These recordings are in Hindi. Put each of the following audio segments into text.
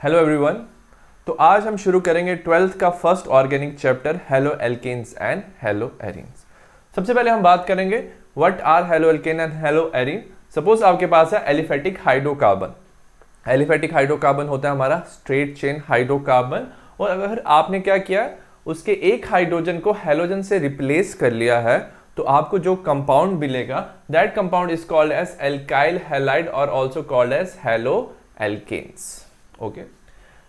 Hello everyone. तो आज हम शुरू करेंगे 12th का first organic chapter halo alkanes and hello arenes. सबसे पहले हम बात करेंगे what are haloalkane and haloarene. Suppose आपके पास है एलिफेटिक हाइड्रोकार्बन। एलिफेटिक हाइड्रोकार्बन होता है हमारा स्ट्रेट चेन हाइड्रोकार्बन, और अगर आपने क्या किया, उसके एक हाइड्रोजन को हेलोजन से रिप्लेस कर लिया है, तो आपको जो कंपाउंड मिलेगा that compound is called as alkyl halide और also called as halo alkanes. Okay.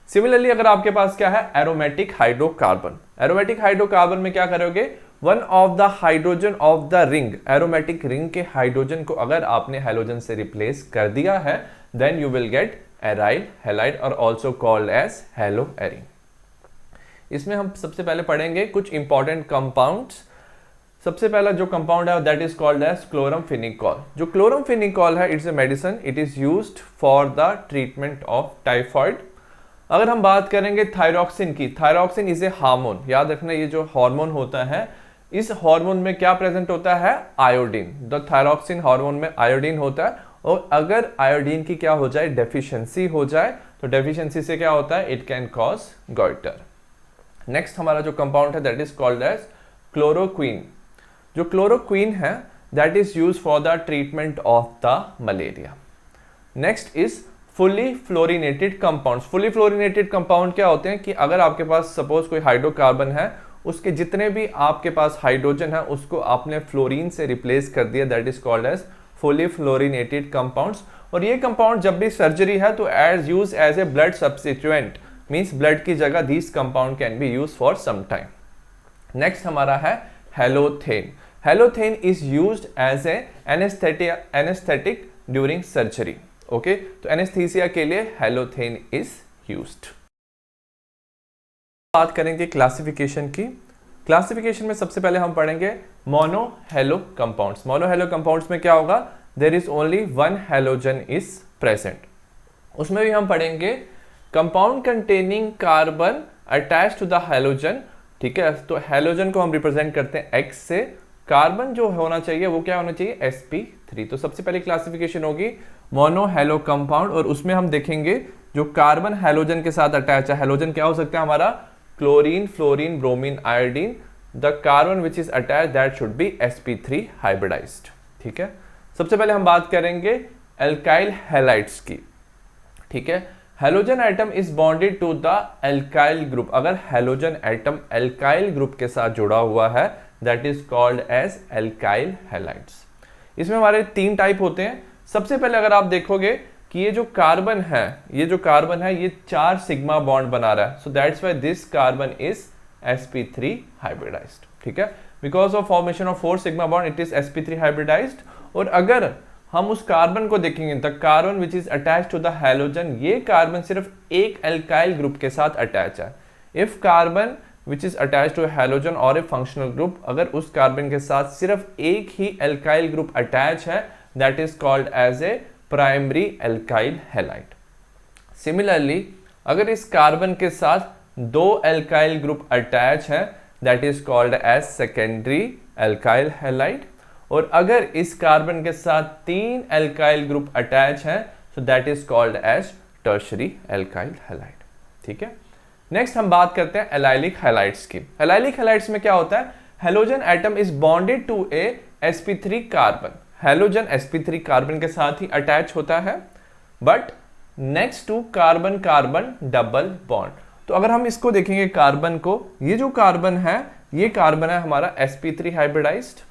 Similarly अगर आपके पास क्या है एरोमेटिक हाइड्रोकार्बन। एरोमेटिक हाइड्रोकार्बन में क्या करोगे, one of the hydrogen of the ring, aromatic ring के हाइड्रोजन को अगर आपने हेलोजन से रिप्लेस कर दिया है then you will get aryl halide और also called as halo arene. इसमें हम सबसे पहले पढ़ेंगे कुछ इंपॉर्टेंट कंपाउंड्स। सबसे पहला जो कंपाउंड है that is called as chloramphenicol. जो क्लोरमफेनिकॉल है it's a medicine, it is used for the treatment of typhoid. अगर हम बात करेंगे थायरॉक्सिन की, थायरॉक्सिन इज ए हार्मोन। याद रखना ये जो हार्मोन होता है, इस हार्मोन में क्या प्रेजेंट होता है, आयोडीन। द थायरॉक्सिन हार्मोन में आयोडीन होता है, और अगर आयोडीन की क्या हो जाए, डेफिशिएंसी हो जाए, तो डेफिशिएंसी से क्या होता है, it can cause goitre. Next हमारा जो कंपाउंड है that is called as chloroquine. जो क्लोरोक्वीन है that is use for the treatment of the malaria. Next is fully fluorinated compounds. Fully fluorinated compound क्या होते हैं कि अगर आपके पास सपोज कोई हाइड्रोकार्बन है, उसके जितने भी आपके पास हाइड्रोजन है उसको आपने फ्लोरीन से रिप्लेस कर दिया, that is called as fully fluorinated compounds. और ये कंपाउंड जब भी सर्जरी है तो as use as a blood substituent, means blood की जगह this compound can be use for some time. Next हमारा है halothane. Halothane is used as a anaesthetic during surgery. Okay, तो एनेस्थीसिया के लिए हेलोथेन इज यूज्ड। बात करेंगे क्लासिफिकेशन की। क्लासिफिकेशन में सबसे पहले हम पढ़ेंगे mono halo compounds. Mono halo compounds में क्या होगा, there is only one halogen is present. उसमें भी हम पढ़ेंगे compound containing carbon attach to the halogen. ठीक है, तो हेलोजन को हम रिप्रेजेंट करते हैं X से, कार्बन जो होना चाहिए वो क्या होना चाहिए, sp3। तो सबसे पहली क्लासिफिकेशन होगी मोनो हेलो कंपाउंड, और उसमें हम देखेंगे जो कार्बन हेलोजन के साथ अटैच है। हेलोजन क्या हो सकता है हमारा, chlorine, fluorine, bromine, iodine. The carbon which is attach that should be sp3 hybridised. ठीक है, सबसे पहले हम बात करेंगे एल्काइल हैलाइड्स की। ठीक है, halogen atom is bonded to the alkyl group. अगर हेलोजन एटम एल्काइल ग्रुप के साथ जुड़ा हुआ है that is called as alkyl halides. इसमें हमारे तीन टाइप होते हैं। सबसे पहले अगर आप देखोगे कि ये जो कार्बन है, ये 4 सिग्मा बॉन्ड बना रहा है, so that's why this carbon is sp3 hybridised. ठीक है, because of formation of 4 sigma bond it is sp3 hybridized. और अगर हम उस कार्बन को देखेंगे, the carbon which is attach to the halogen, ये कार्बन सिर्फ एक एल्काइल ग्रुप के साथ अटैच है। If carbon which is attach to halogen और ए फंक्शनल ग्रुप, अगर उस कार्बन के साथ सिर्फ एक ही एल्काइल ग्रुप अटैच है that is called as a primary alkyl halide. Similarly अगर इस कार्बन के साथ 2 एल्काइल ग्रुप अटैच है that is called as secondary alkyl halide. और अगर इस कार्बन के साथ 3 एल्काइल ग्रुप अटैच है so that is called as tertiary alkyl halide. ठीक है, नेक्स्ट हम बात करते हैं एलाइलिक हैलाइड्स की। एलाइलिक हैलाइड्स में क्या होता है, halogen atom is bonded to a sp3 carbon. Halogen sp3 carbon के साथ ही अटैच होता है, but next to carbon carbon double bond. तो अगर हम इसको देखेंगे कार्बन को, ये जो कार्बन है ये कार्बन है हमारा sp3 हाइब्रिडाइज्ड।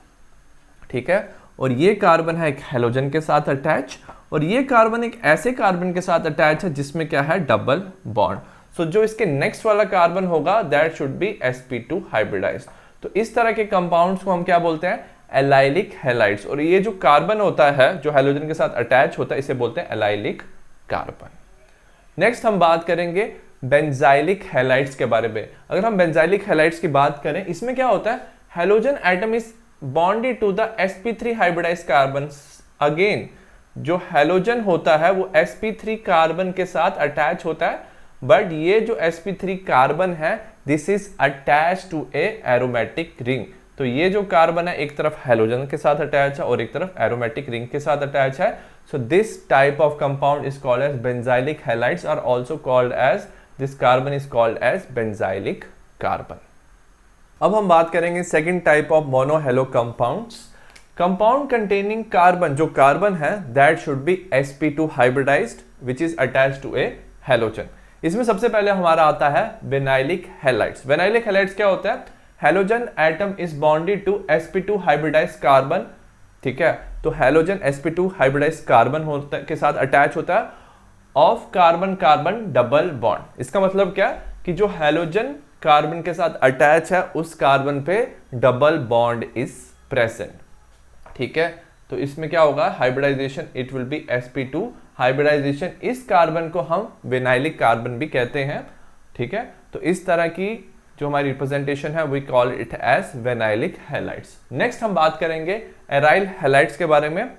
ठीक है, और ये कार्बन है एक हेलोजन के साथ अटैच, और ये कार्बन एक ऐसे कार्बन के साथ अटैच है जिसमें क्या है, डबल बॉन्ड। सो जो इसके नेक्स्ट वाला कार्बन होगा that should be sp2 hybridised. तो इस तरह के कंपाउंड्स को हम क्या बोलते हैं, एलाइलिक हैलाइड्स। और ये जो कार्बन होता है जो हेलोजन के साथ अटैच होता है इसे बोलते हैं एलाइलिक कार्बन। नेक्स्ट हम बात करेंगे बेंजाइलिक हैलाइड्स के बारे में। अगर हम बेंजाइलिक हैलाइड्स की बात करें, इसमें क्या होता है, halogen atom is bonded to the sp3 hybridized carbon. Again जो हेलोजन होता है वो sp3 कार्बन के साथ अटैच होता है, बट ये जो sp3 कार्बन है this is attach to a aromatic ring. तो ये जो कार्बन है एक तरफ हेलोजन के साथ अटैच है और एक तरफ एरोमेटिक रिंग के साथ अटैच है। So this type of compound is called as benzylic halides, are also called as, this carbon is called as benzylic carbon. अब हम बात करेंगे second type of monohalo compounds. Compound containing carbon, जो कार्बन है that should be sp2 hybridized which is attached to a halogen. इसमें सबसे पहले हमारा आता है विनाइलिक हैलाइड्स. विनाइलिक हैलाइड्स क्या होता है? Halogen atom is bonded to sp2 hybridized carbon. ठीक है, तो हैलोजन sp2 हाइब्रिडाइज्ड कार्बन होता के साथ अटैच होता है of carbon carbon double bond. इसका मतलब क्या कि जो हैलोजन कार्बन के साथ अटैच है उस कार्बन पे डबल बॉन्ड इज प्रेजेंट. ठीक है, तो इसमें क्या होगा? Hybridization, it will be sp2 hybridization. इस कार्बन को हम विनाइलिक कार्बन भी कहते हैं. ठीक है, तो इस तरह की जो हमारी रिप्रेजेंटेशन है we call it as vinylic halides. Next हम बात करेंगे एराइल हैलाइड्स के बारे में.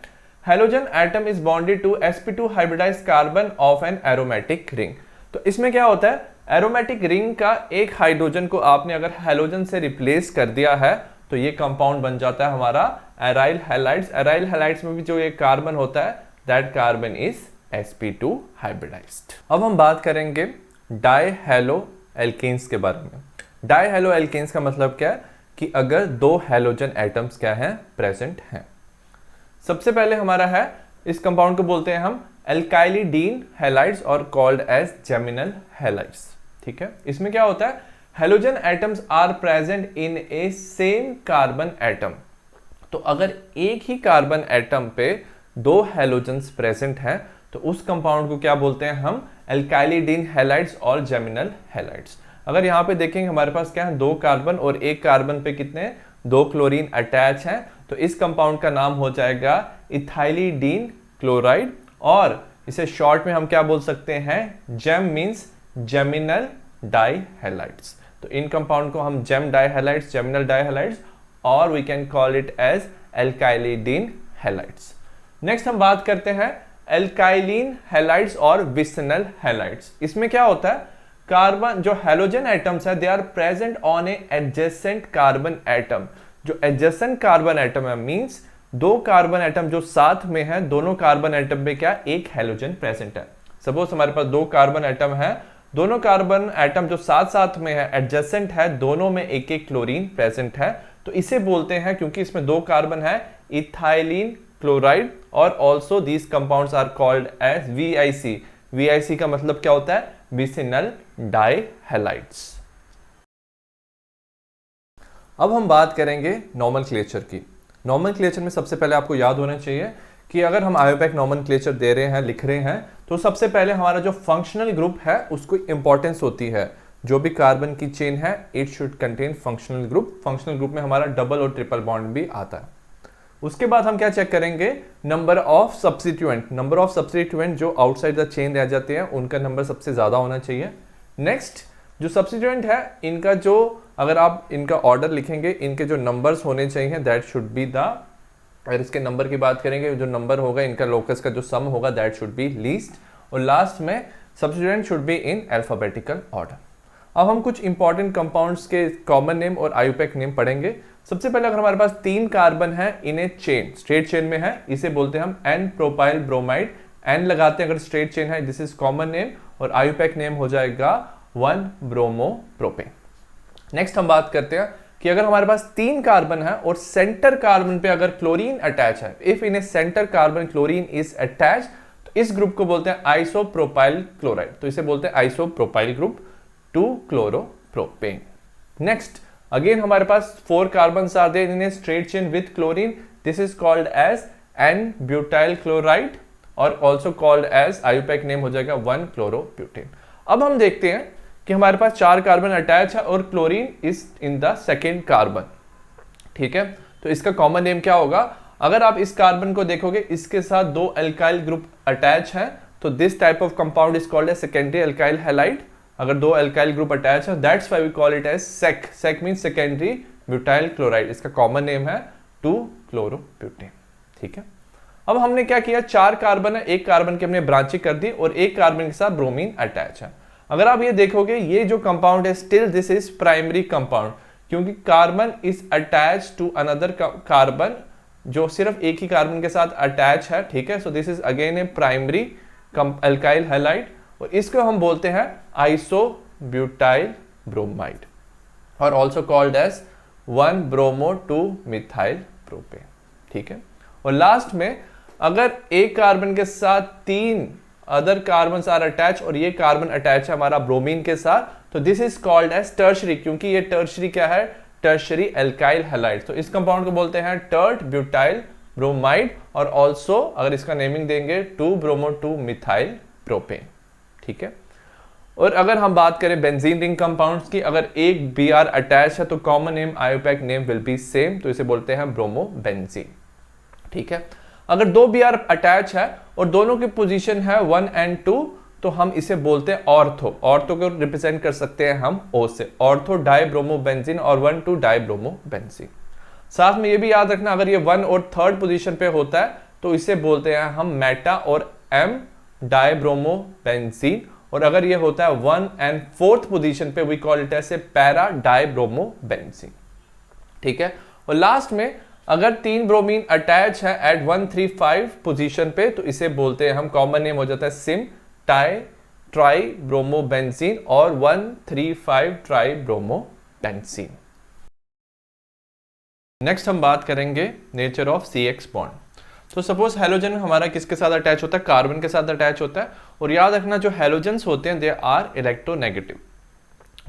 Halogen atom is bonded to sp2 hybridized carbon of an aromatic ring. तो इसमें क्या होता है? एरोमेटिक रिंग का एक हाइड्रोजन को आपने अगर हैलोजन से रिप्लेस कर दिया है तो ये कंपाउंड बन जाता है हमारा एराइल हैलाइड्स. एराइल हैलाइड्स में भी जो ये कार्बन होता है that carbon is sp2 hybridised. अब हम बात करेंगे डाइहैलो एल्केन्स के बारे में. डाइहैलो एल्केन्स का मतलब क्या है कि अगर दो हैलोजन एटम्स क्या हैं? प्रेजेंट हैं. सबसे पहले हमारा है, इस कंपाउंड को बोलते हैं हम एल्काइलिडीन हैलाइड्स और कॉल्ड एज जेमिनल हैलाइड्स. ठीक है, इसमें क्या होता है? Halogen atoms are present in a same carbon atom. तो अगर एक ही कार्बन एटम पे दो हैलोजन्स प्रेजेंट हैं तो उस कंपाउंड को क्या बोलते हैं हम? एल्काइलिडीन हैलाइड्स और जेमिनल हैलाइड्स. अगर यहाँ पे देखेंगे हमारे पास क्या है? दो कार्बन और एक कार्बन पे कितने? दो क्लोरीन अटैच हैं. तो इस कंपाउंड का नाम हो जाएगा इथाइलिडीन क्लोराइड और इसे शॉर्ट में हम क्या बोल सकते हैं? Gem means geminal dihalides. तो इन कंपाउंड को हम जेम डाइहैलाइड्स, जेमिनल डाइहैलाइड्स और we can call it as alkylidene halides. Next हम बात करते हैं एल्काइलिन हैलाइड्स और विसिनल हैलाइड्स. इसमें क्या होता है? कार्बन, जो हैलोजन एटम्स है they are present on a adjacent carbon atom. जो एडजेसेंट कार्बन एटम है मींस दो कार्बन एटम जो साथ में है, दोनों कार्बन एटम में क्या? एक हैलोजन प्रेजेंट है. सपोज हमारे पास दो कार्बन एटम है, दोनों कार्बन एटम जो साथ साथ में है, एडजेसेंट है, दोनों में एक एक क्लोरीन प्रेजेंट है. तो इसे बोलते हैं, क्योंकि इसमें दो कार्बन है, इथाइलिन क्लोराइड और also these compounds are called as VIC. VIC का मतलब क्या होता है? Vicinal dihalides. अब हम बात करेंगे नॉमेनक्लेचर की. नॉमेनक्लेचर में सबसे पहले आपको याद होना चाहिए कि अगर हम आयोपैक नॉमेनक्लेचर दे रहे हैं, लिख रहे हैं, तो सबसे पहले हमारा जो फंक्शनल ग्रुप है उसको इंपॉर्टेंस होती है. जो भी कार्बन की चेन है it should contain functional group. Functional group में हमारा डबल और ट्रिपल बॉन्ड भी आता है. उसके बाद हम क्या चेक करेंगे? Number of substituent. Number of substituent जो आउटसाइड द चेन रह जाते हैं उनका नंबर सबसे ज्यादा होना चाहिए. नेक्स्ट, जो सब्स्टिट्यूएंट है इनका जो, अगर आप इनका ऑर्डर लिखेंगे, इनके जो नंबर्स होने चाहिए दैट शुड बी द, अगर इसके नंबर की बात करेंगे जो नंबर होगा इनका लोकस का जो सम होगा दैट शुड बी लीस्ट. और लास्ट में substituent should be in alphabetical order. अब हम कुछ इंपॉर्टेंट कंपाउंड्स के कॉमन नेम और आयोपैक नेम पढ़ेंगे. सबसे पहले अगर हमारे पास तीन कार्बन है इन ए चेन, स्ट्रेट चेन में है, इसे बोलते हैं हम एन प्रोपाइल ब्रोमाइड. एन लगाते हैं अगर स्ट्रेट चेन है, दिस इज कॉमन नेम और आयोपैक नेम हो जाएगा 1 ब्रोमो प्रोपेन. नेक्स्ट हम बात करते हैं कि अगर हमारे पास तीन कार्बन है और सेंटर कार्बन पे अगर क्लोरीन अटैच है, if in A centre carbon chlorine is attach, तो इस ग्रुप को बोलते हैं आइसोप्रोपाइल क्लोराइड. तो इसे बोलते हैं isopropyl group 2 chloropropane. Next, again हमारे पास 4 carbons are there in a straight chain with chlorine. This is called as n butyl chloride और also called as, IUPAC name हो जाएगा 1 क्लोरोब्यूटेन. अब हम देखते हैं कि हमारे पास 4 कार्बन अटैच है और chlorine is in the second carbon. ठीक है, तो इसका कॉमन नेम क्या होगा? अगर आप इस कार्बन को देखोगे इसके साथ 2 अल्काइल ग्रुप अटैच है, तो this type of compound is called as secondary alkyl halide. अगर 2 अल्काइल ग्रुप अटैच है that's why we call it as sec. Sec means secondary butyl chloride. इसका कॉमन नेम है 2 क्लोरोब्यूटेन. ठीक है, अब हमने क्या किया? 4 कार्बन है, एक कार्बन की हमने ब्रांचिंग कर दी और एक कार्बन के साथ ब्रोमीन अटैच है. अगर आप ये देखोगे ये जो कंपाउंड है still this is primary compound, क्योंकि carbon is attach to another carbon जो सिर्फ एक ही कार्बन के साथ अटैच है, ठीक है। So this is again a primary alkyl halide और इसको हम बोलते हैं आइसोब्यूटाइल ब्रोमाइड और also called as 1-bromo-2-methyl propane, ठीक है। और लास्ट में अगर एक कार्बन के साथ 3 अदर कार्बन आर अटैच और ये कार्बन अटैच है हमारा ब्रोमीन के साथ, तो this is called as tertiary, क्योंकि ये टर्शरी क्या है, टर्शरी एल्काइल हैलाइड। तो इस कंपाउंड को बोलते हैं टर्ट ब्यूटाइल ब्रोमाइड और ऑल्सो अगर इसका नेमिंग देंगे 2-bromo-2-methyl प्रोपेन, ठीक है। और अगर हम बात करें बेंजीन रिंग कंपाउंड्स की, अगर एक Br अटैच है तो common name IUPAC name will be same, तो इसे बोलते हैं ब्रोमोबेंजीन, ठीक है। अगर 2 Br अटैच है और दोनों की पोजीशन है 1 और 2, तो हम इसे बोलते हैं ऑर्थो। ऑर्थो को रिप्रेजेंट कर सकते हैं हम O से, ऑर्थो डाइब्रोमोबेंजीन और 1,2 डाइब्रोमोबेंजीन। साथ में ये भी याद रखना, अगर ये 1 और 3rd पोजीशन पे होता है तो इसे बोलते हैं हम मेटा और M डाइब्रोमोबेंजीन, और अगर ये होता है 1 और 4th पोजीशन पे we call it as a para dibromobenzene, ठीक है। और लास्ट में अगर 3 ब्रोमीन अटैच है एट 1,3,5 पोजीशन पे, तो इसे बोलते हैं हम, कॉमन नेम हो जाता है सिम ट्राई ब्रोमोबेंजीन और 1,3,5 ट्राई ब्रोमोबेंजीन। नेक्स्ट हम बात करेंगे नेचर ऑफ CX बॉन्ड। तो सपोज हेलोजन हमारा किसके साथ अटैच होता है, कार्बन के साथ अटैच होता है। और याद रखना जो हेलोजेंस होते हैं they are electronegative,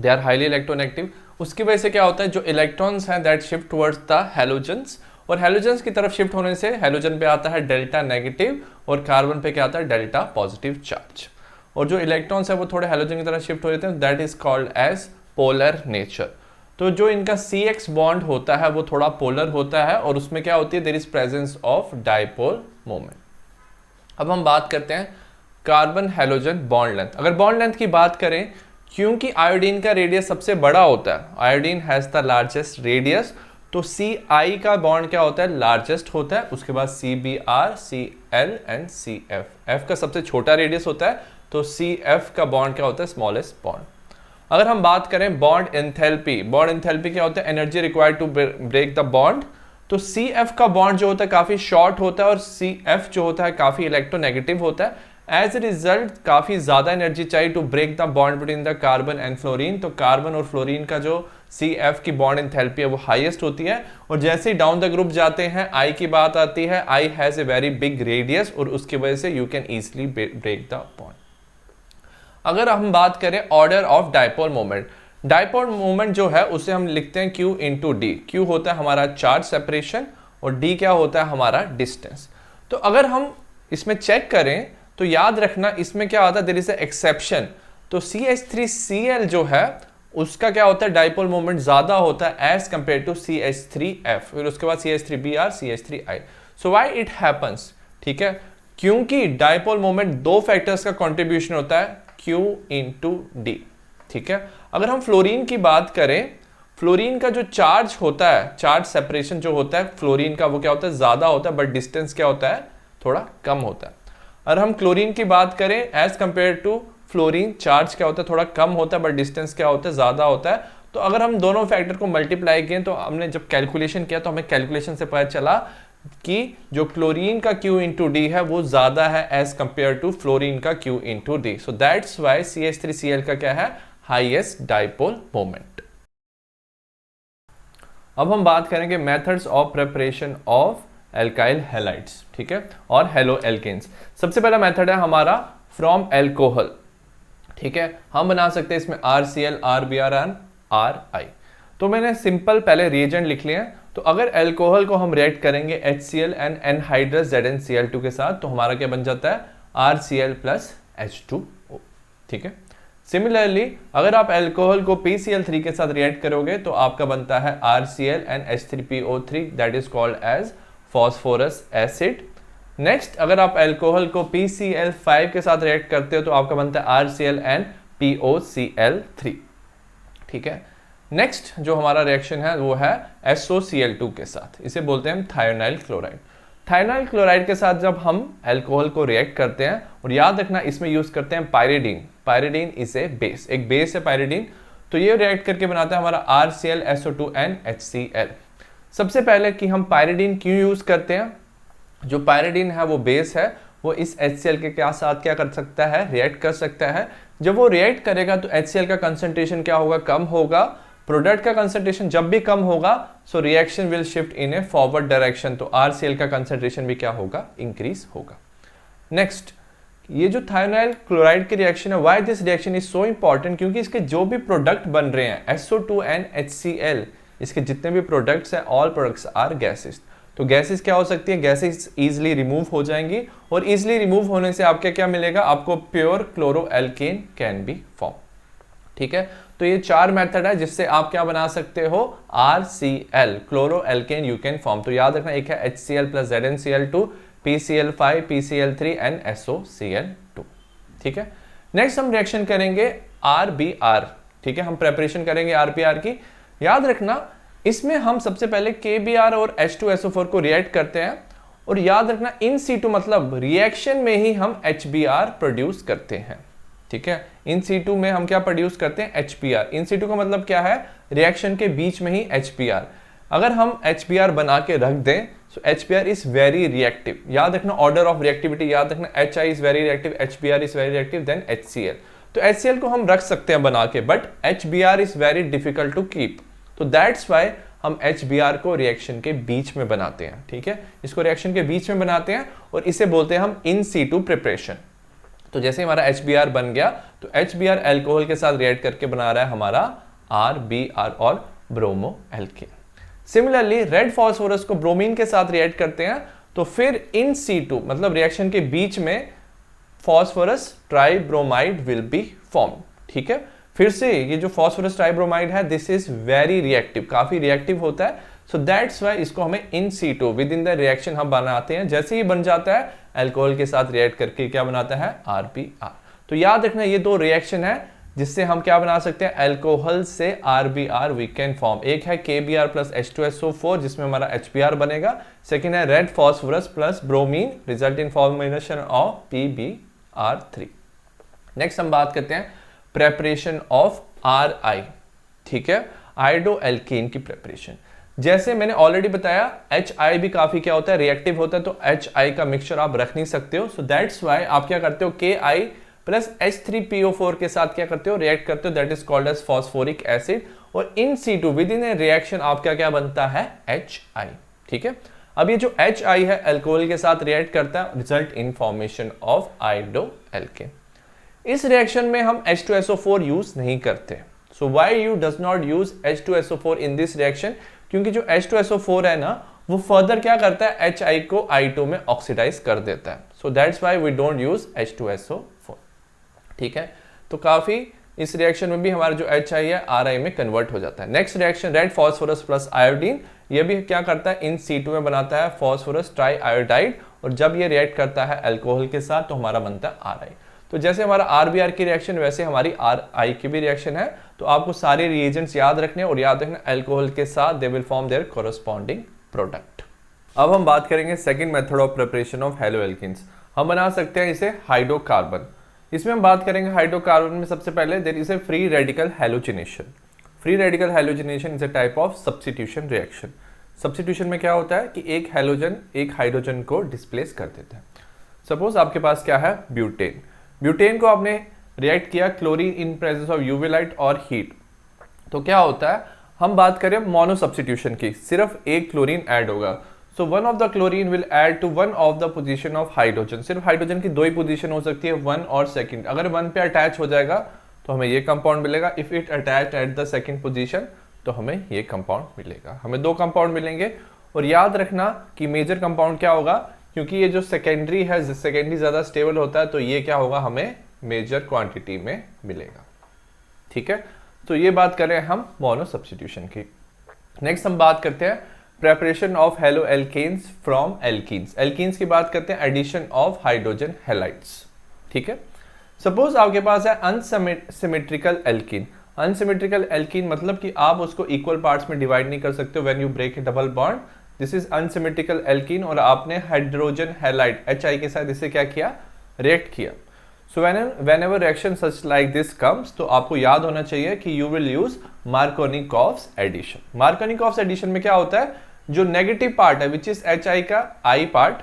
they are highly electronegative. उसकी वजह से क्या होता है, जो इलेक्ट्रॉन्स हैं that shift towards the halogens, और हेलोजेंस की तरफ शिफ्ट होने से हेलोजन पे आता है डेल्टा नेगेटिव और कार्बन पे क्या आता है डेल्टा पॉजिटिव चार्ज। और जो इलेक्ट्रॉन्स है वो थोड़े हेलोजन की तरफ शिफ्ट हो जाते हैं, that is called as polar nature. तो जो इनका CX बॉन्ड होता है वो थोड़ा पोलर होता है और उसमें क्या होती है, there is presence of dipole moment. अब हम बात करते हैं कार्बन हेलोजन बॉन्ड लेंथ। अगर बॉन्ड लेंथ की बात करें, क्योंकि आयोडीन का रेडियस सबसे बड़ा होता है, iodine has the largest radius, तो CI का बॉन्ड क्या होता है, लार्जेस्ट होता है। उसके बाद CBr, Cl and CF, F का सबसे छोटा रेडियस होता है, तो CF का बॉन्ड क्या होता है, स्मॉलेस्ट बॉन्ड। अगर हम बात करें बॉन्ड एंथैल्पी, बॉन्ड एंथैल्पी क्या होता है, energy required to break the bond, तो CF का बॉन्ड जो होता है काफी शॉर्ट होता है और CF जो होता है काफी इलेक्ट्रोनेगेटिव होता है। एज ए रिजल्ट काफी ज्यादा एनर्जी चाहिए to break the bond between the carbon and fluorine, तो कार्बन और फ्लोरीन का जो CF की बॉन्ड एंथैल्पी है वो हाईएस्ट होती है। और जैसे ही डाउन द ग्रुप जाते हैं I की बात आती है, I has a very big radius और उसकी वजह से you can easily break the bond. अगर हम बात करें order of dipole moment, dipole moment जो है उसे हम लिखते हैं Q इंटू डी। Q होता है हमारा चार्ज सेपरेशन और D क्या होता है हमारा डिस्टेंस। तो अगर हम इसमें चेक करें तो याद रखना इसमें क्या होता है, देयर इज अ एक्सेप्शन। तो CH3Cl जो है उसका क्या होता है, डाइपोल मोमेंट ज्यादा होता है एज कंपेयर टू CH3F, फिर उसके बाद CH3Br, CH3I। So why it happens, ठीक है, क्योंकि डाइपोल मोमेंट 2 फैक्टर्स का कंट्रीब्यूशन होता है, Q इंटू डी, ठीक है। अगर हम फ्लोरीन की बात करें, फ्लोरीन का जो चार्ज होता है, चार्ज सेपरेशन जो होता है फ्लोरीन का, वो क्या होता है, ज्यादा होता है, बट डिस्टेंस क्या होता है, थोड़ा कम होता है। अगर हम क्लोरीन की बात करें, as compare to fluorine charge क्या होता है, थोड़ा कम होता है, बट डिस्टेंस क्या होता है, ज्यादा होता है। तो अगर हम दोनों फैक्टर को मल्टीप्लाई किए, तो हमने जब कैलकुलेशन किया तो हमें कैलकुलेशन से पता चला कि जो क्लोरीन का Q इंटू डी है वो ज्यादा है एज कंपेयर टू फ्लोरीन का Q into D. So that's Y CH3Cl का क्या है, हाईएस्ट डाइपोल मोमेंट। अब हम बात करेंगे methods of preparation of alkyl halides, ठीक है, और हेलो एल्केन्स। सबसे पहला मेथड है हमारा फ्रॉम एल्कोहल, ठीक है। हम बना सकते हैं इसमें RCl, RBr एंड RI। तो मैंने सिंपल पहले रिएजेंट लिख लिए हैं। तो अगर एल्कोहल को हम रिएक्ट करेंगे HCl एंड एनहाइड्रस ZnCl2 के साथ, तो हमारा क्या बन जाता है, RCl प्लस H2O, ठीक है। सिमिलरली अगर आप एल्कोहल को PCl3 के साथ रिएक्ट करोगे तो आपका बनता है RCl and H3PO3, that is called as phosphorus acid. Next अगर आप एल्कोहल को PCl5 के साथ रिएक्ट करते हो तो आपका बनता है RCl एंड POCl3, ठीक है। नेक्स्ट जो हमारा रिएक्शन है वो है SOCl2 के साथ, इसे बोलते हैं हम थायोनाइल क्लोराइड। थायोनाइल क्लोराइड के साथ जब हम एल्कोहल को रिएक्ट करते हैं, और याद रखना इसमें यूज करते हैं pyridine, pyridine is a base, एक बेस है पायरिडीन। तो ये रिएक्ट करके बनाता है हमारा RCl SO2 एंड HCl। सबसे पहले कि हम पायरिडीन क्यों यूज करते हैं, जो पायरिडीन है वो बेस है, वो इस HCl के क्या साथ क्या कर सकता है, रिएक्ट कर सकता है। जब वो रिएक्ट करेगा तो HCl का कंसंट्रेशन क्या होगा, कम होगा। प्रोडक्ट का कंसंट्रेशन जब भी कम होगा so reaction will shift in A forward direction, तो RCl का कंसंट्रेशन भी क्या होगा, इंक्रीज होगा। नेक्स्ट, ये जो थायोनाइल क्लोराइड की रिएक्शन है, why this reaction is so important, क्योंकि इसके जो भी प्रोडक्ट बन रहे हैं SO2 एंड HCl, इसके जितने भी प्रोडक्ट्स हैं, ऑल प्रोडक्ट्स आर गैसेस। तो गैसेस क्या हो सकती है, गैसेस इजीली रिमूव हो जाएंगी, और इजीली रिमूव होने से आपके क्या मिलेगा, आपको प्योर क्लोरोएल्केन कैन बी फॉर्म। ठीक है, तो ये 4 मेथड है जिससे आप क्या बना सकते हो, RCl क्लोरोएल्केन यू कैन फॉर्म। तो याद रखना, एक है HCl plus ZnCl2, PCl5, PCl3 and SOCl2। ठीक है, नेक्स्ट हम रिएक्शन करेंगे RBr। ठीक है, हम प्रेपरेशन करेंगे RBr की। याद रखना, इसमें हम सबसे पहले KBr और H2SO4 को रिएक्ट करते हैं, और याद रखना इन सीटू मतलब रिएक्शन में ही हम HBr प्रोड्यूस करते हैं। ठीक है, इन सीटू में हम क्या प्रोड्यूस करते हैं, HBr। इन सीटू का मतलब क्या है, रिएक्शन के बीच में ही HBr। अगर हम HBr बना के रख दें so HBr is very reactive. याद रखना ऑर्डर ऑफ रिएक्टिविटी, याद रखना HI is very reactive, HBr is very reactive, then HCl। तो HCl को हम रख सकते हैं बना के, but HBr is very difficult to keep, तो दैट्स वाई हम HBr को रिएक्शन के बीच में बनाते हैं। ठीक है, इसको रिएक्शन के बीच में बनाते हैं और इसे बोलते हैं हम इन सीटू प्रिपरेशन। तो जैसे हमारा HBr बन गया तो HBr अल्कोहल के साथ रिएक्ट करके बना रहा है हमारा RBr और bromo alkane. Similarly red phosphorus को ब्रोमीन के साथ रिएक्ट करते हैं, तो फिर इन सीटू मतलब रिएक्शन के बीच में phosphorus tribromide will be form. ठीक है, फिर से ये जो फॉस्फोरस ट्राइब्रोमाइड है दिस इज वेरी रिएक्टिव, काफी रिएक्टिव होता है, सो दैट्स वाई इसको हमें in situ with in the reaction हम बनाते हैं। जैसे ही बन जाता है अल्कोहल के साथ रिएक्ट करके क्या बनाता है, RBr। तो याद रखना ये दो रिएक्शन है जिससे हम क्या बना सकते हैं, अल्कोहल से RBr वी कैन फॉर्म। एक है KBr प्लस H2SO4 जिसमें हमारा HBr बनेगा, सेकेंड है red phosphorus plus bromine result in formation of PBr3। Next हम बात करते हैं प्रेपरेशन ऑफ RI। ठीक है, आयोडो एल्केन की प्रेपरेशन। जैसे मैंने ऑलरेडी बताया HI भी काफी क्या होता है, रिएक्टिव होता है, तो HI का मिक्सचर आप रख नहीं सकते हो, सो दैट्स वाई आप क्या करते हो, KI प्लस H3PO4 के साथ क्या करते हो, रिएक्ट करते हो, that is called as phosphoric acid, और in situ with in a reaction आपका क्या बनता है, HI। ठीक है, अब ये जो HI है अल्कोहल के साथ रिएक्ट करता है, result in formation of iodo alkane. इस रिएक्शन में हम H2SO4 यूज नहीं करते, so why you does not use H2SO4 in this reaction, क्योंकि जो H2SO4 है ना वो फर्दर क्या करता है, HI को I2 में ऑक्सीडाइज कर देता है, so that's why we don't use H2SO4। ठीक है, तो काफी इस रिएक्शन में भी हमारा जो HI है RI में कन्वर्ट हो जाता है। Next reaction red phosphorus plus iodine, ये भी क्या करता है, इन C2 में बनाता है फॉस्फोरस ट्राई आयोडाइड, और जब ये रिएक्ट करता है अल्कोहल के साथ तो हमारा बनता है RI। तो जैसे हमारा RBr की रिएक्शन वैसे हमारी RI की भी रिएक्शन है, तो आपको सारे रिएजेंट्स याद रखने और याद रखना अल्कोहल के साथ they will form their corresponding product. अब हम बात करेंगे second method of preparation of haloalkanes. हम बना सकते हैं इसे हाइड्रोकार्बन। इसमें हम बात करेंगे हाइड्रोकार्बन में सबसे पहले there is a free radical halogenation. Free radical halogenation is a type of substitution reaction. Substitution में क्या होता है कि एक हैलोजन एक हाइड्रोजन को डिस्प्लेस कर देता है। सपोज आपके पास क्या है, ब्यूटेन। ब्यूटेन को आपने रिएक्ट किया chlorine in presence of UV light और हीट, तो क्या होता है, हम बात करें मोनो सब्स्टिट्यूशन की, सिर्फ एक क्लोरीन ऐड होगा, so one of the chlorine will add to one of the position of hydrogen. सिर्फ हाइड्रोजन की दो ही पोजीशन हो सकती है, 1 और सेकंड। अगर 1 पे अटैच हो जाएगा तो हमें ये कंपाउंड मिलेगा, if it attach at the second position तो हमें ये कंपाउंड मिलेगा। हमें 2 कंपाउंड मिलेंगे, और याद रखना कि मेजर कंपाउंड क्या होगा, क्योंकि ये जो सेकेंडरी है, सेकेंडरी ज्यादा स्टेबल होता है, तो ये क्या होगा, हमें मेजर क्वांटिटी में मिलेगा। ठीक है, तो ये बात करें हम मोनो सब्स्टिट्यूशन की। नेक्स्ट हम बात करते हैं preparation of haloalkanes from alkenes. Alkenes की बात करते हैं एडिशन ऑफ हाइड्रोजन हैलाइड्स। ठीक है, सपोज आपके पास है अनसिमेट्रिकल एल्कीन। अनसिमेट्रिकल एल्कीन मतलब कि आप उसको इक्वल पार्ट्स में डिवाइड नहीं कर सकते हो when you break a double bond, this is unsymmetrical alkene, और आपने हाइड्रोजन हैलाइड HI के साथ इसे क्या किया, रिएक्ट किया। सो whenever reaction such like this comes, तो आपको याद होना चाहिए कि you will use Markovnikov's addition। Markovnikov's addition में क्या होता है, जो नेगेटिव पार्ट है विच इज HI का I part,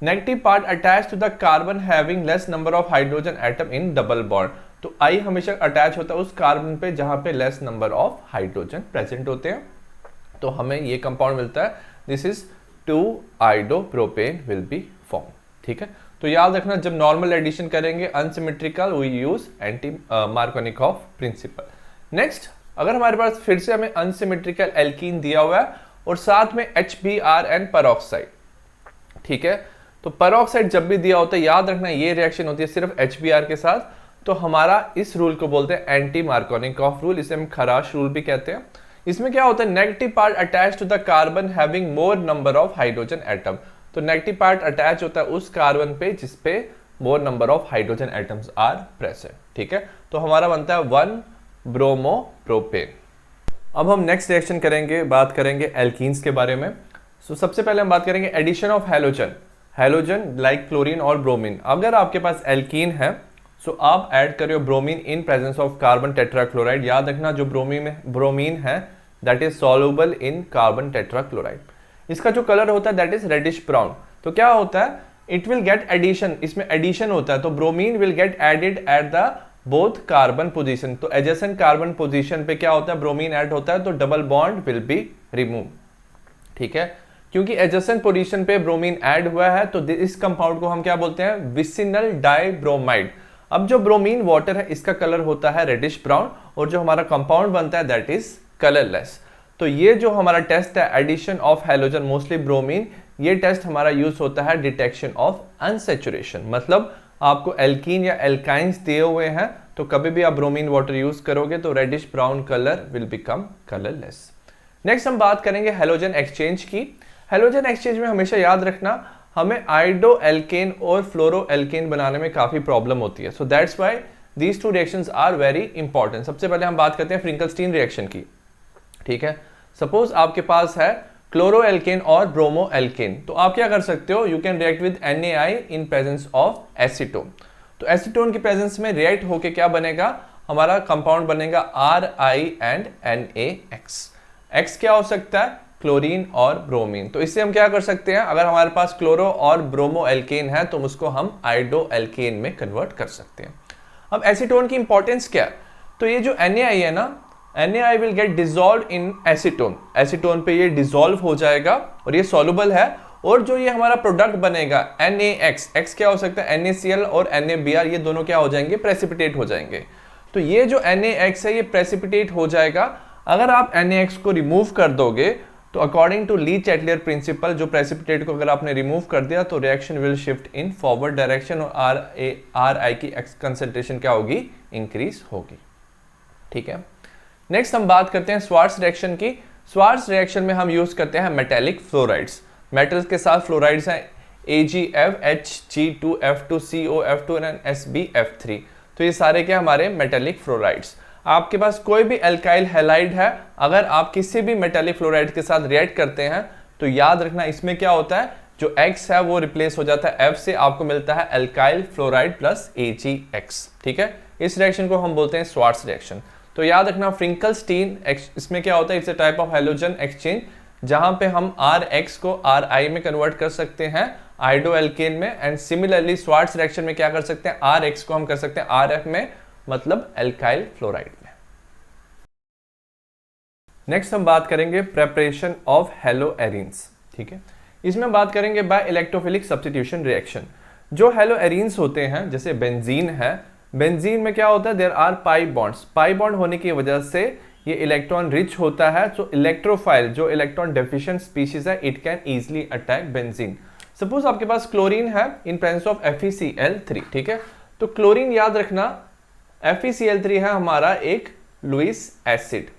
negative part attach to the carbon having less number of hydrogen atom in double bond. तो I हमेशा अटैच होता है उस कार्बन पे जहां पे less number of hydrogen present होते हैं, तो हमें ये कंपाउंड मिलता है, this is two iodopropane will be form. ठीक है, तो याद रखना जब नॉर्मल एडिशन करेंगे unsymmetrical we use anti Markovnikov principal. Next, अगर हमारे पास फिर से हमें अनसिमेट्रिकल एल्कीन दिया हुआ है और साथ में HBrN पेरोक्साइड, ठीक है, तो पेरोक्साइड जब भी दिया होता है याद रखना ये रिएक्शन होती है सिर्फ HBr के साथ, तो हमारा इस रूल को बोलते हैं एंटी मार्कोनिकॉफ रूल, इसे हम खराश रूल भी कहते हैं। इसमें क्या होता है, negative part attach to the carbon having more number of hydrogen atom, तो नेगेटिव पार्ट अटैच होता है उस कार्बन पे जिसपे more number of hydrogen atoms are present. ठीक है, तो हमारा बनता है 1-ब्रोमोप्रोपेन। अब हम नेक्स्ट रिएक्शन करेंगे, बात करेंगे एल्कीन्स के बारे में। सो सबसे पहले हम बात करेंगे addition of halogen, halogen like chlorine और ब्रोमीन। अगर आपके पास एल्कीन है सो आप ऐड कर रहे हो bromine in presence of carbon tetrachloride. याद रखना जो ब्रोमीन है that is soluble in carbon tetrachloride. इसका जो कलर होता है दैट इज रेडिश ब्राउन। तो क्या होता है, इट विल गेट एडिशन, इसमें एडिशन होता है, तो bromine will get added at the both carbon position. तो एडजेसेंट कार्बन पोजीशन पे क्या होता है, ब्रोमीन ऐड होता है, तो double bond will be remove. ठीक है, क्योंकि एडजेसेंट पोजीशन पे ब्रोमीन ऐड हुआ है तो इस कंपाउंड को हम क्या बोलते हैं, विसिनल डाइब्रोमाइड। अब जो ब्रोमीन वाटर है इसका कलर होता है रेडिश ब्राउन और जो हमारा कंपाउंड बनता है दैट इज कलरलेस। तो ये जो हमारा टेस्ट है addition of halogen mostly bromine, ये टेस्ट हमारा यूज होता है डिटेक्शन ऑफ अनसैचुरेशन। मतलब आपको एल्कीन या एल्काइंस दिए हुए हैं तो कभी भी आप ब्रोमीन वाटर यूज करोगे तो reddish brown colour will become colourless. Next हम बात करेंगे हैलोजन एक्सचेंज की। हैलोजन एक्सचेंज में हमेशा याद रखना हमें आइडो एल्केन और फ्लोरो एल्केन बनाने में काफी प्रॉब्लम होती है, so that's why these two reactions are very important. सबसे पहले हम बात करते हैं फ्रिंकलस्टीन रिएक्शन की। ठीक है, सपोज आपके पास है क्लोरो एल्केन और ब्रोमो एल्केन, तो आप क्या कर सकते हो, you can react with NaI in presence of acetone. तो एसीटोन की प्रेजेंस में रिएक्ट होके क्या बनेगा, हमारा कंपाउंड बनेगा RI एंड NaX। X क्या हो सकता है, क्लोरीन और ब्रोमीन। तो इससे हम क्या कर सकते हैं, अगर हमारे पास क्लोरो और ब्रोमो एल्केन है तो उसको हम आइडो एल्केन में कन्वर्ट कर सकते हैं। अब एसीटोन की इंपॉर्टेंस क्या है, तो ये जो NaI है ना, NaI will get dissolved in acetone, acetone पे ये डिसॉल्व हो जाएगा और ये सॉल्युबल है, और जो ये हमारा प्रोडक्ट बनेगा NaX, X क्या हो सकता है, NaCl और NaBr, ये दोनों क्या हो जाएंगे, प्रेसिपिटेट हो जाएंगे। तो ये जो NaX है ये प्रेसिपिटेट हो जाएगा। अगर आप NaX को रिमूव कर दोगे तो according to Le Chatelier principle, जो प्रेसिपिटेट को अगर आपने रिमूव कर दिया तो reaction will shift in forward direction और RI की कंसंट्रेशन क्या होगी, इंक्रीज होगी। ठीक है, नेक्स्ट हम बात करते हैं स्वार्ट्ज रिएक्शन की। स्वार्ट्ज रिएक्शन में हम यूज करते हैं मेटेलिक फ्लोराइड्स। मेटल्स के साथ फ्लोराइड्स हैं AgF, Hg2F2, COF2 and SbF3। तो ये सारे क्या हमारे मेटेलिक फ्लोराइड्स। आपके पास कोई भी एल्काइल हैलाइड है, अगर आप किसी भी मेटेलिक फ्लोराइड के साथ रिएक्ट करते हैं तो याद रखना इसमें क्या होता है, जो X है वो रिप्लेस हो जाता है F से, आपको मिलता है एल्काइल फ्लोराइड प्लस AgX। ठीक है, इस रिएक्शन को हम बोलते हैं स्वार्ट्ज रिएक्शन। तो याद रखना फ्रिंकलस्टीन, इसमें क्या होता है, it's a type of halogen exchange जहां पे हम RX को RI में कन्वर्ट कर सकते हैं आइडो एल्केन में, एंड सिमिलरली स्वार्ट्ज रिएक्शन में क्या कर सकते हैं, RX को हम कर सकते हैं RF में, मतलब एल्काइल फ्लोराइड में। नेक्स्ट हम बात करेंगे प्रेपरेशन ऑफ हेलोएरीन्स। ठीक है, इसमें बात करेंगे बाय इलेक्ट्रोफिलिक सब्स्टिट्यूशन रिएक्शन। जो हेलोएरीन्स होते हैं जैसे बेंजीन है, बेंजीन में क्या होता है, there are pi bonds. Pi bond होने की वजह से ये इलेक्ट्रॉन रिच होता है, सो इलेक्ट्रोफाइल जो इलेक्ट्रॉन डेफिशिएंट स्पीशीज है it can easily attack benzene. Suppose आपके पास क्लोरीन है इन प्रेजेंस ऑफ FeCl3। ठीक है, तो क्लोरीन याद रखना FeCl3 है हमारा एक लुईस एसिड।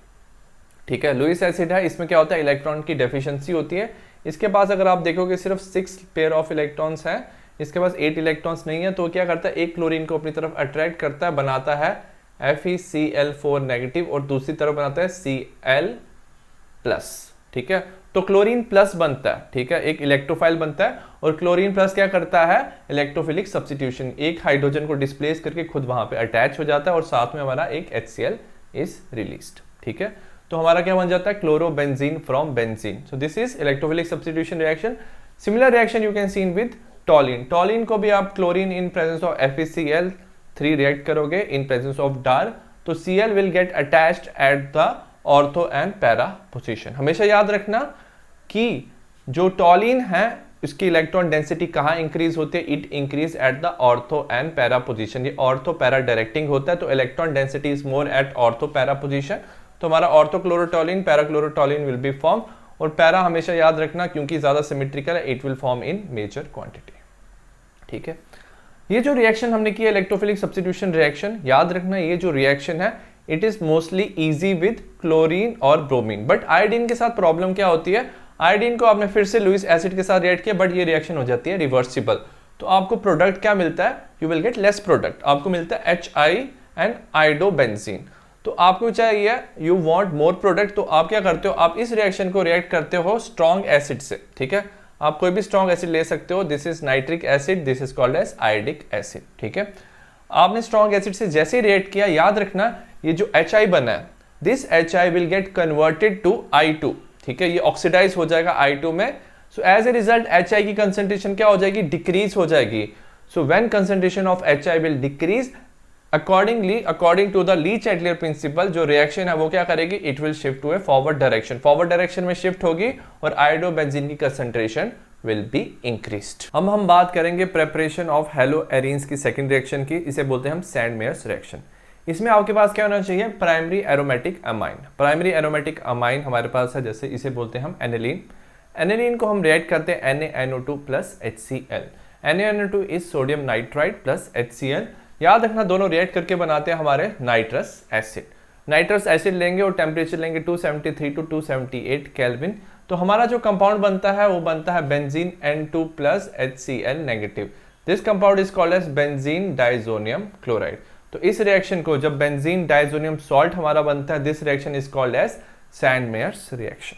ठीक है, लुईस एसिड है, इसमें क्या होता है, इलेक्ट्रॉन की डेफिशिएंसी होती है। इसके पास अगर आप देखोगे सिर्फ 6 पेयर ऑफ इलेक्ट्रॉन्स हैं, इसके पास 8 इलेक्ट्रॉन्स नहीं है, तो क्या करता है, एक क्लोरीन को अपनी तरफ अट्रैक्ट करता है, बनाता है FeCl4 नेगेटिव और दूसरी तरफ बनाता है Cl+। ठीक है, तो क्लोरीन प्लस बनता है। ठीक है, एक इलेक्ट्रोफाइल बनता है और क्लोरीन प्लस क्या करता है, इलेक्ट्रोफिलिक सब्स्टिट्यूशन, एक हाइड्रोजन को डिस्प्लेस करके खुद वहां पे अटैच हो जाता है और साथ में हमारा एक HCl इज रिलीज्ड। ठीक है, तो हमारा क्या बन जाता है, chlorobenzene from benzene. So this is electrophilic substitution reaction. Similar reaction you can seen with टॉलिन। टॉलिन को भी आप chlorine in presence of FeCl3 react करोगे इन प्रेजेंस ऑफ डार, तो Cl will get attached at the ortho and para position. हमेशा याद रखना कि जो टॉलिन है इसकी इलेक्ट्रॉन डेंसिटी कहाँ इंक्रीज होती है, it increase at the ortho and para position. ये ऑर्थो पैरा डायरेक्टिंग होता है, तो electron density is more at ortho para position. तो हमारा ortho chlorotoluene para chlorotoluene will be form, और पैरा हमेशा याद रखना क्योंकि ज्यादा सिमेट्रिकल है, it will form in major quantity. ठीक है, ये जो रिएक्शन हमने किया इलेक्ट्रोफिलिक सब्स्टिट्यूशन रिएक्शन, याद रखना ये जो रिएक्शन है it is mostly easy with chlorine और ब्रोमीन। बट आयोडीन के साथ प्रॉब्लम क्या होती है, आयोडीन को आपने फिर से लुईस एसिड के साथ रिएक्ट किया, बट ये रिएक्शन हो जाती है रिवर्सिबल। तो आपको प्रोडक्ट क्या मिलता है, you will get less product, आपको मिलता है HI एंड आयोडोबेंजीन। तो आपको चाहिए यू वांट मोर प्रोडक्ट, तो आप क्या करते हो, आप इस रिएक्शन को रिएक्ट करते हो स्ट्रॉन्ग एसिड से। ठीक है, आप कोई भी स्ट्रॉन्ग एसिड ले सकते हो, this is nitric acid, this is called as iodic acid. ठीक है, आपने स्ट्रॉन्ग एसिड से जैसे रिएक्ट किया, याद रखना ये जो HI बना है, this HI will get converted to I2। ठीक है, ये ऑक्सीडाइज हो जाएगा I2 में। सो एज ए रिजल्ट HI की कंसेंट्रेशन क्या हो जाएगी, डिक्रीज हो जाएगी। So when concentration of HI will decrease, accordingly according to the Le Chatelier principle, जो रिएक्शन है वो क्या करेगी, it will shift to a forward direction. Forward direction में शिफ्ट होगी और आयोडोबेंजीन की कंसेंट्रेशन विल बी इंक्रीज्ड। हम बात करेंगे प्रेपरेशन ऑफ हेलो एरीन्स की सेकंड रिएक्शन की, इसे बोलते हैं हम सैंडमेयर्स रिएक्शन। इसमें आपके पास क्या होना चाहिए, primary aromatic amine. Primary aromatic amine हमारे पास है, जैसे इसे बोलते हैं हम एनिलीन। एनिलीन को हम रिएक्ट करते हैं NaNO2 plus HCl। NaNO2 is sodium nitride plus HCl। याद रखना दोनों रिएक्ट करके बनाते हैं हमारे नाइट्रस एसिड। नाइट्रस एसिड लेंगे और टेम्परेचर लेंगे 273 टू 278 केल्विन। तो हमारा जो कंपाउंड बनता है वो बनता है benzene N2 plus HCl negative. This compound is called as benzene diazonium chloride. तो इस रिएक्शन को जब बेंजीन डाइजोनियम सॉल्ट हमारा बनता है, this reaction is called as Sandmeyer's reaction.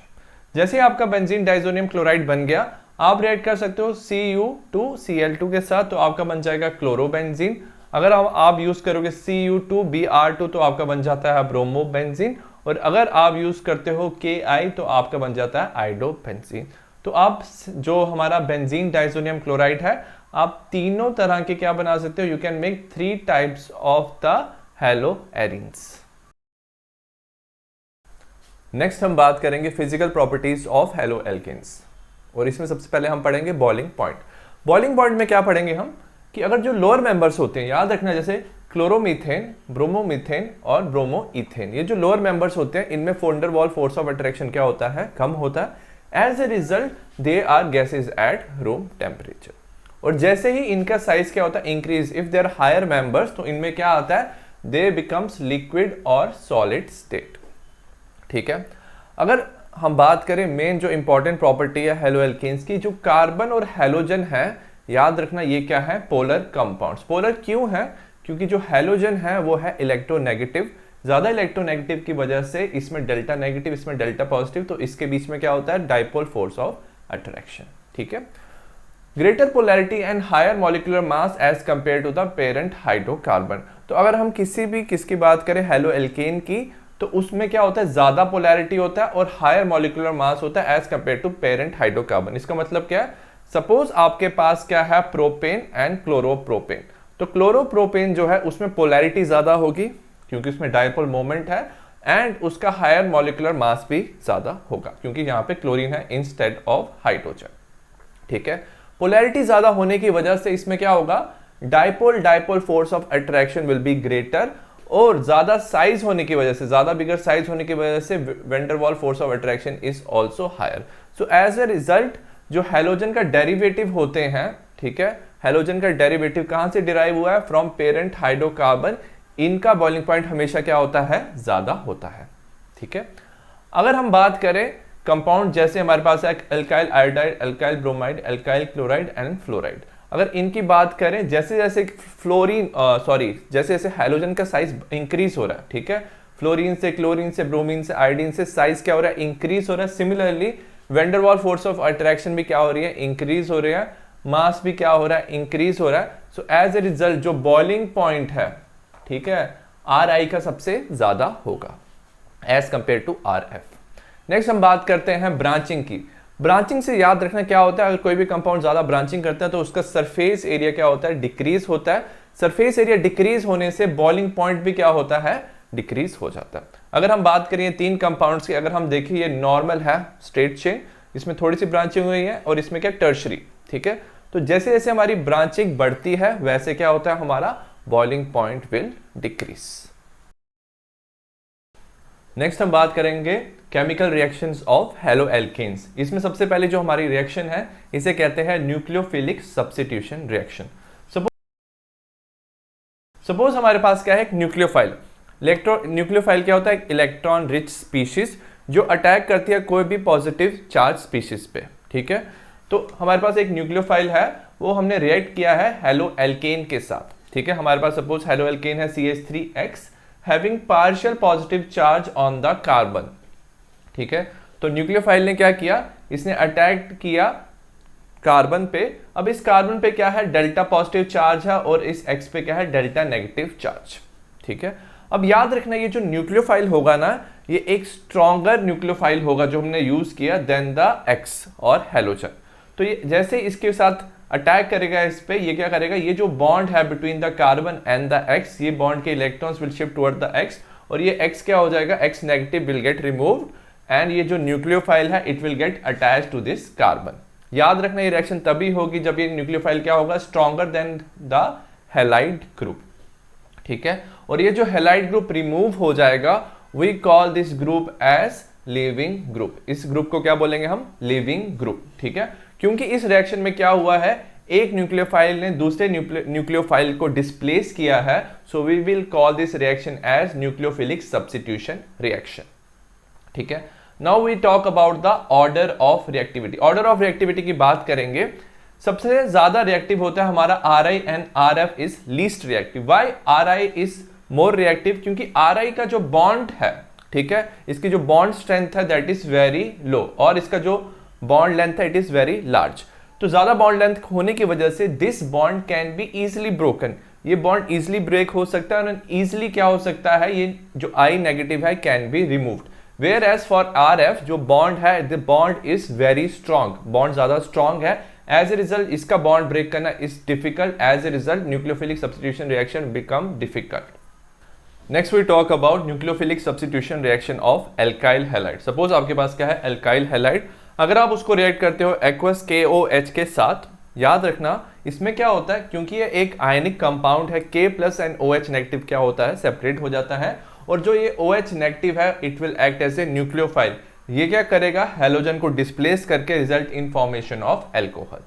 जैसे आपका बेंजीन डाइजोनियम क्लोराइड बन गया, आप रिएक्ट कर सकते हो Cu2Cl2 के साथ, तो आपका बन जाएगा क्लोरोबेंजीन। अगर आप यूज करोगे Cu2Br2 तो आपका बन जाता है ब्रोमोबेंजीन, और अगर आप यूज करते हो Ki तो आपका बन जाता है आयोडोबेंजीन। तो आप जो हमारा बेंजीन डाइजोनियम क्लोराइड है, आप तीनों तरह के क्या बना सकते हो, you can make 3 types of the halo arenes. Next हम बात करेंगे physical properties of hello alkanes, और इसमें सबसे पहले हम पढ़ेंगे बॉइलिंग पॉइंट। बॉइलिंग पॉइंट में क्या पढ़ेंगे हम, कि अगर जो लोअर मेंबर्स होते हैं, याद रखना जैसे क्लोरोमीथेन, ब्रोमोमीथेन और ब्रोमोइथेन, ये जो लोअर मेंबर्स होते हैं इनमें van der Waals force of attraction क्या होता है, कम होता है। As A result they are gases at room temperature. और जैसे ही इनका साइज क्या होता है, increase, if they are higher members, तो इनमें क्या आता है, दे बिकम्स लिक्विड और सॉलिड स्टेट। ठीक है, अगर हम बात करें मेन जो इंपॉर्टेंट प्रॉपर्टी है हेलो एल्केन्स की, जो कार्बन और हेलोजन है, याद रखना ये क्या है, पोलर कंपाउंड्स। पोलर क्यों है, क्योंकि जो हेलोजन है वो है इलेक्ट्रोनेगेटिव। ज्यादा इलेक्ट्रोनेगेटिव की वजह से इसमें डेल्टा नेगेटिव, इसमें डेल्टा पॉजिटिव, तो इसके बीच में क्या होता है, डाइपोल फोर्स ऑफ अट्रैक्शन। ठीक है, greater polarity and higher molecular mass as compare to the parent hydrocarbon. तो अगर हम किसकी बात करें हेलो एल्केन की, तो उसमें क्या होता है, ज्यादा पोलैरिटी होता है और हायर मॉलिक्यूलर मास होता है as compare to parent hydrocarbon. इसका मतलब क्या है, सपोज आपके पास क्या है, प्रोपेन एंड क्लोरोप्रोपेन। तो क्लोरोप्रोपेन जो है उसमें पोलैरिटी ज्यादा होगी क्योंकि उसमें डायपोल मोमेंट है, एंड उसका हायर मॉलिक्यूलर मास भी ज्यादा होगा क्योंकि यहाँ पे क्लोरीन है इंस्टेड ऑफ हाइड्रोजन। ठीक है, पोलैरिटी ज्यादा होने की वजह से इसमें क्या होगा, dipole force of attraction will be greater, और ज्यादा साइज होने की वजह से, ज्यादा बिगर साइज होने की वजह से van der Waals force of attraction is also higher. So as A result जो हेलोजन का डेरिवेटिव होते हैं, ठीक है, हेलोजन का डेरिवेटिव कहां से डिराइव हुआ है, फ्रॉम पेरेंट हाइड्रोकार्बन, इनका बॉइलिंग पॉइंट हमेशा क्या होता है, ज्यादा होता है। ठीक है, अगर हम बात करें कंपाउंड, जैसे हमारे पास है alkyl iodide, alkyl bromide, alkyl chloride and fluoride, अगर इनकी बात करें, जैसे जैसे जैसे जैसे हेलोजन का साइज इंक्रीज हो रहा है, ठीक है, फ्लोरीन से, क्लोरीन से, ब्रोमीन से, आयोडीन से साइज क्या हो रहा है, इंक्रीज हो रहा है। Similarly van der Waals force of attraction भी क्या हो रही है, इंक्रीज हो रही है, मास भी क्या हो रहा है, इंक्रीज हो रहा है। सो एज ए रिजल्ट जो बॉइलिंग पॉइंट है, ठीक है, Ri का सबसे ज्यादा होगा। As compare to RF। Next हम बात करते हैं ब्रांचिंग की। ब्रांचिंग से याद रखना क्या होता है, अगर कोई भी कंपाउंड ज्यादा ब्रांचिंग करता है तो उसका सरफेस एरिया क्या होता है, डिक्रीज होता है। सरफेस एरिया डिक्रीज होने से बॉइलिंग पॉइंट भी क्या होता है, डिक्रीज हो जाता है। अगर हम बात करें 3 कंपाउंड्स की, अगर हम देखिए ये नॉर्मल है स्ट्रेट चेन, इसमें थोड़ी सी ब्रांचिंग हुई है, और इसमें क्या टर्शरी, ठीक है। तो जैसे जैसे हमारी ब्रांचिंग बढ़ती है वैसे क्या होता है, हमारा boiling point will decrease. Next हम बात करेंगे chemical reactions of halo alkanes. इसमें सबसे पहले जो हमारी रिएक्शन है इसे कहते हैं न्यूक्लियोफिलिक सब्स्टिट्यूशन रिएक्शन। सपोज हमारे पास क्या है, एक न्यूक्लियोफाइल। न्यूक्लियोफाइल क्या होता है, एक इलेक्ट्रॉन रिच स्पीशीज जो अटैक करती है कोई भी पॉजिटिव चार्ज स्पीशीज पे, ठीक है। तो हमारे पास एक न्यूक्लियोफाइल है, वो हमने रिएक्ट किया है हेलो एल्केन के साथ, ठीक है। हमारे पास सपोज हेलो एल्केन है CH3X having partial positive charge on the carbon, ठीक है। तो न्यूक्लियोफाइल ने क्या किया, इसने अटैक किया कार्बन पे। अब इस कार्बन पे क्या है, डेल्टा पॉजिटिव चार्ज है, और इस X पे क्या है, डेल्टा नेगेटिव चार्ज, ठीक है। अब याद रखना ये जो न्यूक्लियोफाइल होगा ना, ये एक स्ट्रॉन्गर न्यूक्लियोफाइल होगा जो हमने यूज किया देन द X और हेलोजन। तो ये जैसे इसके साथ अटैक करेगा इस पे, ये क्या करेगा, ये जो बॉन्ड है between the carbon and the X, ये बॉन्ड के electrons will shift toward the X, और ये X क्या हो जाएगा, X negative will get removed, and ये जो न्यूक्लियोफाइल है it will get attached to this carbon. याद रखना ये रिएक्शन तभी होगी जब ये न्यूक्लियोफाइल क्या होगा, stronger than the halide group, ठीक है। और ये जो हैलाइड ग्रुप रिमूव हो जाएगा, we call this group as leaving group. इस ग्रुप को क्या बोलेंगे हम, लिविंग ग्रुप, ठीक है। क्योंकि इस रिएक्शन में क्या हुआ है, एक न्यूक्लियोफाइल ने दूसरे न्यूक्लियोफाइल को डिस्प्लेस किया है, so we will call this reaction as nucleophilic substitution reaction, ठीक है। Now we talk about the order of reactivity. Order of reactivity की बात करेंगे, सबसे ज्यादा रिएक्टिव होता है हमारा Ri and RF is least reactive. Why Ri is more reactive, क्योंकि Ri का जो बॉन्ड है, ठीक है, इसकी जो बॉन्ड स्ट्रेंथ है दैट इज वेरी लो, और इसका जो बॉन्ड लेंथ है इट इज वेरी लार्ज। तो ज्यादा बॉन्ड लेंथ होने की वजह से this bond can be easily broken, ये बॉन्ड इजिली ब्रेक हो सकता है, और इजिली क्या हो सकता है, ये जो I नेगेटिव है can be removed. Whereas for RF जो बॉन्ड है, the bond is very strong, bond ज्यादा स्ट्रॉन्ग है, एज ए रिजल्ट इसका बॉन्ड ब्रेक करना is difficult, as A result nucleophilic substitution reaction become difficult. Next we talk about nucleophilic substitution reaction of alkyl halide. Suppose आपके पास क्या है, एल्काइल हैलाइड, अगर आप उसको रिएक्ट करते हो एक्वस KOH के साथ, याद रखना इसमें क्या होता है, क्योंकि ये एक आयनिक कंपाउंड है, K plus and OH negative क्या होता है, सेपरेट हो जाता है, और जो ये OH नेगेटिव है it will act as a nucleophile. ये क्या करेगा, हैलोजन को डिस्प्लेस करके result in formation of alcohol,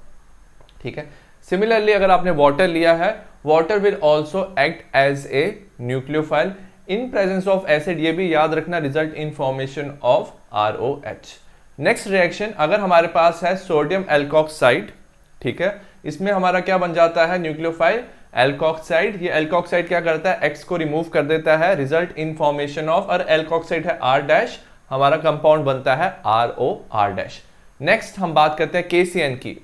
ठीक है। सिमिलरली अगर आपने वाटर लिया है, water will also act as a nucleophile in presence of acid, ये भी याद रखना, result in formation of ROH। Next reaction अगर हमारे पास है सोडियम एल्कोक्साइड, ठीक है, इसमें हमारा क्या बन जाता है, न्यूक्लियोफाइल एल्कोक्साइड। ये एल्कोक्साइड क्या करता है, X को रिमूव कर देता है, रिजल्ट इन फॉर्मेशन ऑफ, और एल्कोक्साइड है R', हमारा कंपाउंड बनता है ROR'। नेक्स्ट हम बात करते हैं KCN की।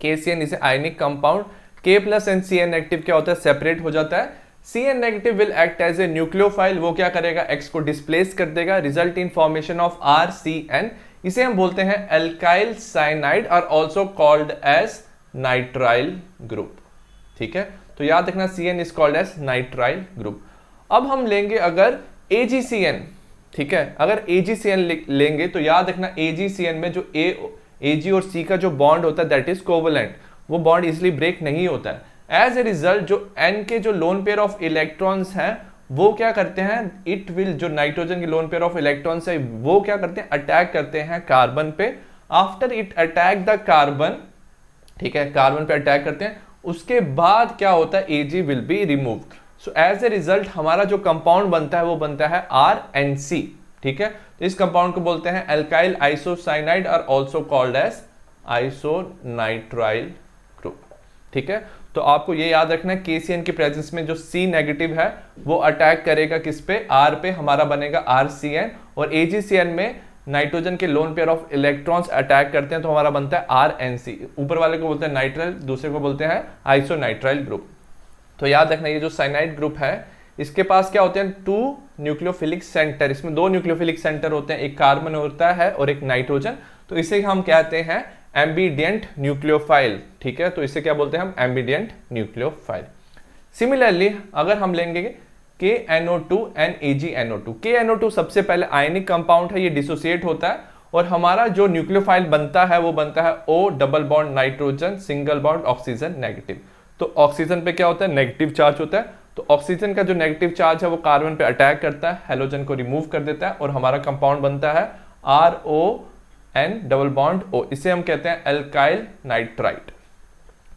KCN is ionic compound, K plus and CN negative क्या होता है, सेपरेट हो जाता है। CN negative will act as a nucleophile, वो क्या करेगा, X को डिस्प्लेस कर देगा, result in formation of RCN। इसे हम बोलते हैं एल्काइल साइनाइड, और also called as nitrile group, ठीक है। तो याद रखना CN is called as nitrile group. अब हम लेंगे अगर AgCN, ठीक है, अगर AgCN लेंगे तो याद रखना AgCN में जो Ag और C का जो बॉन्ड होता है दैट इज कोवलेंट, वो बॉन्ड इजिली ब्रेक नहीं होता है। एज ए रिजल्ट जो N के जो लोन पेयर ऑफ इलेक्ट्रॉन्स हैं वो क्या करते हैं, इट विल, जो नाइट्रोजन के लोन पेयर ऑफ इलेक्ट्रॉन्स है वो क्या करते हैं, अटैक करते हैं कार्बन पे। After it attack the carbon, ठीक है, कार्बन पे अटैक करते हैं, उसके बाद क्या होता है, Ag will be removed. So as A result हमारा जो कंपाउंड बनता है वो बनता है RNC, ठीक है। तो इस कंपाउंड को बोलते हैं एल्काइल आइसोसाइनाइड, और ऑल्सो कॉल्ड एज आइसोनाइट्राइल ग्रुप, ठीक है। तो आपको ये याद रखना है KCN की प्रेजेंस में जो C नेगेटिव है वो अटैक करेगा किस पे, R पे, हमारा बनेगा RCN, और AgCN में नाइट्रोजन के loan pair of electrons attack करते हैं तो हमारा बनता है RNC। ऊपर वाले को बोलते हैं नाइट्राइल, दूसरे को बोलते हैं आइसोनाइट्राइल ग्रुप। तो याद रखना ये जो साइनाइड ग्रुप है इसके पास क्या होते हैं, 2 न्यूक्लियोफिलिक सेंटर, इसमें दो न्यूक्लियोफिलिक सेंटर होते हैं, एक कार्बन होता है और एक नाइट्रोजन, तो इसे हम कहते हैं एम्बिडिएंट न्यूक्लियोफाइल। ठीक है, तो इसे क्या बोलते हैं हम, एम्बिडिएंट न्यूक्लियोफाइल। सिमिलरली अगर हम लेंगे KNO2 and AgNO2, KNO2 सबसे पहले आयनिक कंपाउंड है, ये डिसोसिएट होता है और हमारा जो न्यूक्लियोफाइल बनता है वो बनता है O double bond nitrogen single bond oxygen negative. तो ऑक्सीजन पे क्या होता है, नेगेटिव चार्ज होता है, तो ऑक्सीजन का जो नेगेटिव चार्ज है वो कार्बन पे अटैक करता है, हेलोजन को रिमूव कर देता है और हमारा कंपाउंड बनता है RON डबल बॉन्ड O, इसे हम कहते हैं एल्काइल नाइट्राइट।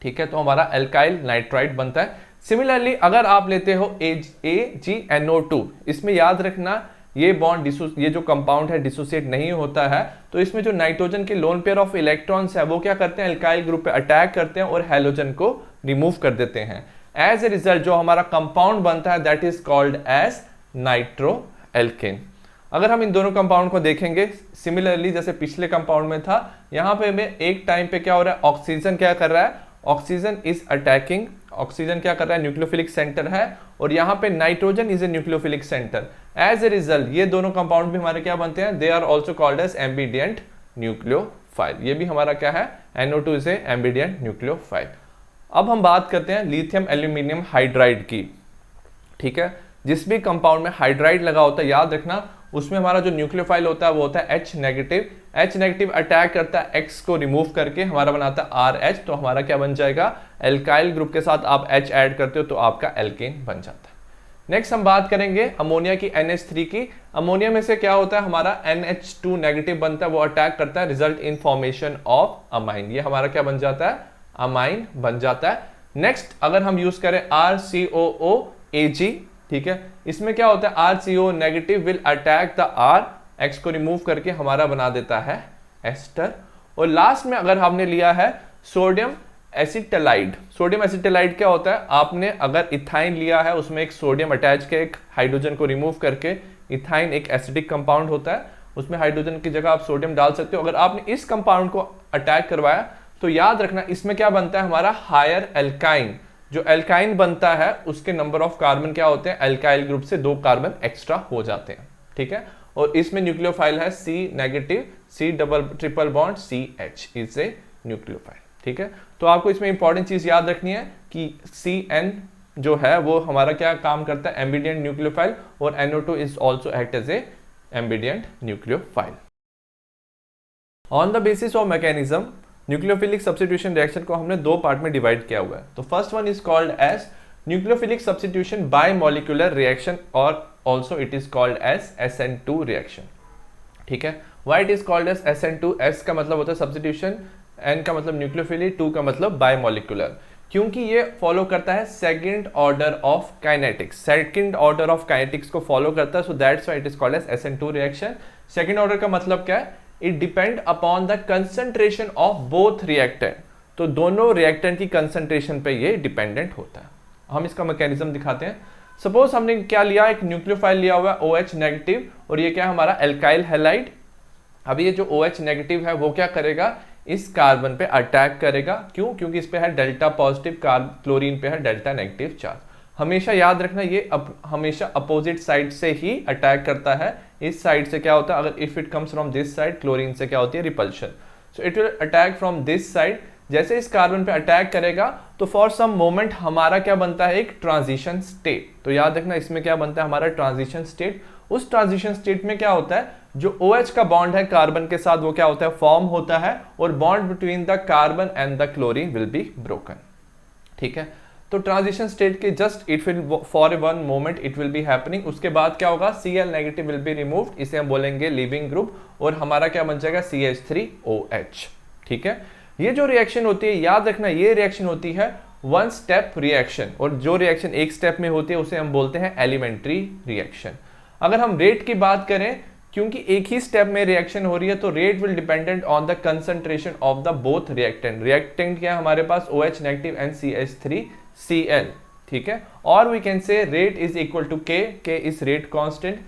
ठीक है, तो हमारा एल्काइल नाइट्राइट बनता है। सिमिलरली अगर आप लेते हो AgNO2, इसमें याद रखना ये बॉन्ड ये जो कंपाउंड है डिसोसिएट नहीं होता है, तो इसमें जो नाइट्रोजन के लोन पेयर ऑफ इलेक्ट्रॉन्स है वो क्या करते हैं, एल्काइल ग्रुप पे अटैक करते हैं और हेलोजन को रिमूव कर देते हैं। एज ए रिजल्ट जो हमारा कंपाउंड बनता है दैट इज कॉल्ड एज नाइट्रोएल्केन। अगर हम इन दोनों कंपाउंड को देखेंगे सिमिलरली जैसे पिछले कंपाउंड में था, यहाँ पे हमें एक टाइम पे क्या हो रहा है, ऑक्सीजन क्या कर रहा है, ऑक्सीजन इज अटैकिंग, ऑक्सीजन क्या कर रहा है, न्यूक्लियोफिलिक सेंटर है और यहाँ पे nitrogen is a nucleophilic centre. As a result ये दोनों कंपाउंड भी हमारे क्या बनते हैं, they are also called as ambident nucleophile. ये भी हमारा क्या है, NO2 is a ambident nucleophile. अब हम बात करते हैं लिथियम एल्यूमिनियम हाइड्राइड की। ठीक है, जिस भी कंपाउंड में हाइड्राइड लगा होता है याद रखना उसमें हमारा जो न्यूक्लियोफाइल होता है वो होता है H negative. H negative attack करता है X को रिमूव करके, हमारा बनाता है RH, तो हमारा क्या बन जाएगा, एल्काइल ग्रुप के साथ आप H ऐड करते हो तो आपका एल्केन बन जाता है। नेक्स्ट हम बात करेंगे अमोनिया की NH3 की। अमोनिया में से क्या होता है, हमारा NH2 नेगेटिव बनता है, वो अटैक करता है, result in formation of amine, ये हमारा क्या बन जाता है, अमाइन बन जाता है। नेक्स्ट अगर हम यूज करें RCOOAg, ठीक है, इसमें क्या होता है, RCO negative will attack the R, X को रिमूव करके हमारा बना देता है एस्टर। और लास्ट में अगर हमने लिया है सोडियम एसिटाइलाइड। सोडियम एसिटाइलाइड क्या होता है, आपने अगर इथाइन लिया है उसमें एक सोडियम अटैच के एक हाइड्रोजन को रिमूव करके, इथाइन एक एसिडिक कंपाउंड होता है, उसमें हाइड्रोजन की जगह आप सोडियम डाल सकते हो। अगर आपने इस कंपाउंड को अटैक करवाया तो याद रखना इसमें क्या बनता है, हमारा हायर एल्काइन। जो एल्काइन बनता है उसके नंबर ऑफ कार्बन क्या होते हैं, एल्काइल ग्रुप से 2 कार्बन एक्स्ट्रा हो जाते हैं। ठीक है, और इसमें न्यूक्लियोफाइल है C negative, C double triple bond CH is a nucleophile. ठीक है, तो आपको इसमें इंपॉर्टेंट चीज याद रखनी है कि CN जो है वो हमारा क्या काम करता है, एम्बिडिएंट न्यूक्लियोफाइल, और NO2 is also act as a ambident nucleophile. On the basis of mechanism nucleophilic substitution reaction को हमने 2 पार्ट में डिवाइड किया हुआ है। तो first one is called as nucleophilic substitution by molecular reaction और also it is called as SN2 reaction. ठीक है, why it is called as SN2, S का मतलब होता है सब्स्टिट्यूशन, N का मतलब न्यूक्लियोफिली, 2 का मतलब बाय मॉलिक्यूलर, क्योंकि ये फॉलो करता है second order of kinetics, second order of kinetics को फॉलो करता है, so that's why it is called as SN2 reaction. Second order का मतलब क्या है, it depend upon the concentration of both reactant, तो दोनों रिएक्टेंट की कंसंट्रेशन पे ये डिपेंडेंट होता है। हम इसका मैकेनिज्म दिखाते हैं। सपोज हमने क्या लिया, एक न्यूक्लियोफाइल लिया हुआ है OH नेगेटिव और ये क्या है हमारा एल्काइल हैलाइड। अब ये जो OH नेगेटिव है वो क्या करेगा, इस कार्बन पे अटैक करेगा, क्यों, क्योंकि इस पे है डेल्टा पॉजिटिव, क्लोरीन पे है डेल्टा नेगेटिव चार्ज। हमेशा याद रखना ये हमेशा अपोजिट साइड से ही अटैक करता है। इस साइड से क्या होता है, अगर if it comes from this side, chlorine से क्या होती है, repulsion, so it will attack from this side. जैसे इस कार्बन पे अटैक करेगा तो फॉर सम मोमेंट हमारा क्या बनता है, एक ट्रांजिशन स्टेट। तो याद रखना इसमें क्या बनता है, हमारा ट्रांजिशन स्टेट। उस ट्रांजिशन स्टेट में क्या होता है, जो OH का बॉन्ड है कार्बन के साथ वो क्या होता है, फॉर्म होता है, और bond between the carbon and the chlorine will be broken. ठीक है, तो ट्रांजिशन स्टेट के just it will for one moment it will be happening. उसके बाद क्या होगा, Cl negative will be removed, इसे हम बोलेंगे लीविंग ग्रुप, और हमारा क्या बन जाएगा, CH3OH। ठीक है, ये जो रिएक्शन होती है याद रखना ये रिएक्शन होती है 1 स्टेप रिएक्शन, और जो रिएक्शन एक स्टेप में होती है उसे हम बोलते हैं एलिमेंट्री रिएक्शन। अगर हम रेट की बात करें, क्योंकि एक ही स्टेप में रिएक्शन हो रही है तो rate will dependent on the concentration of the both reactant. Reactant क्या है हमारे पास, OH नेगेटिव एंड CH3Cl। ठीक है, और we can say rate is equal to K is rate constant,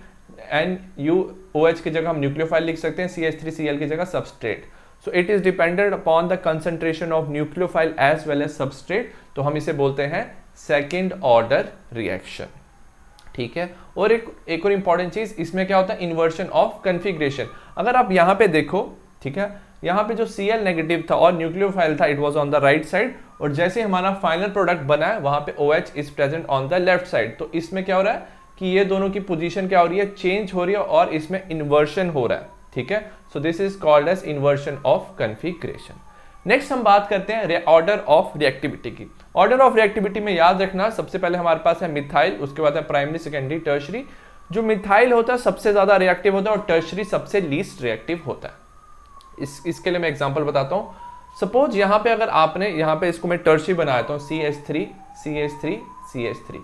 and OH की जगह हम न्यूक्लियोफाइल लिख सकते हैं, CH3Cl की जगह substrate. So it is dependent upon the concentration of nucleophile as well as substrate, तो हम इसे बोलते हैं सेकंड ऑर्डर रिएक्शन। ठीक है। और एक और इंपॉर्टेंट चीज इसमें क्या होता है, इन्वर्शन ऑफ कन्फिग्रेशन। अगर आप यहाँ पे देखो, ठीक है, यहाँ पे जो Cl नेगेटिव था और न्यूक्लियोफाइल था, it was on the right side, और जैसे हमारा फाइनल प्रोडक्ट बना है वहां पे OH is present on the left side. तो इसमें क्या हो रहा है कि ये दोनों की पोजीशन क्या हो रही है, चेंज हो रही है, और इसमें इन्वर्शन हो रहा है, ठीक है। So this is called as inversion of configuration. Next हम बात करते हैं ऑर्डर ऑफ रिएक्टिविटी की। ऑर्डर ऑफ रिएक्टिविटी में याद रखना, सबसे पहले हमारे पास है मिथाइल, उसके बाद है प्राइमरी, सेकेंडरी, टर्शरी। जो मिथाइल होता है सबसे ज्यादा रिएक्टिव होता है और टर्शरी सबसे लीस्ट रिएक्टिव होता है। इसके लिए मैं एग्जांपल बताता हूँ। सपोज यहाँ पे अगर आपने यहाँ पे इसको मैं टर्शरी बनाया तो CH3 CH3 CH3।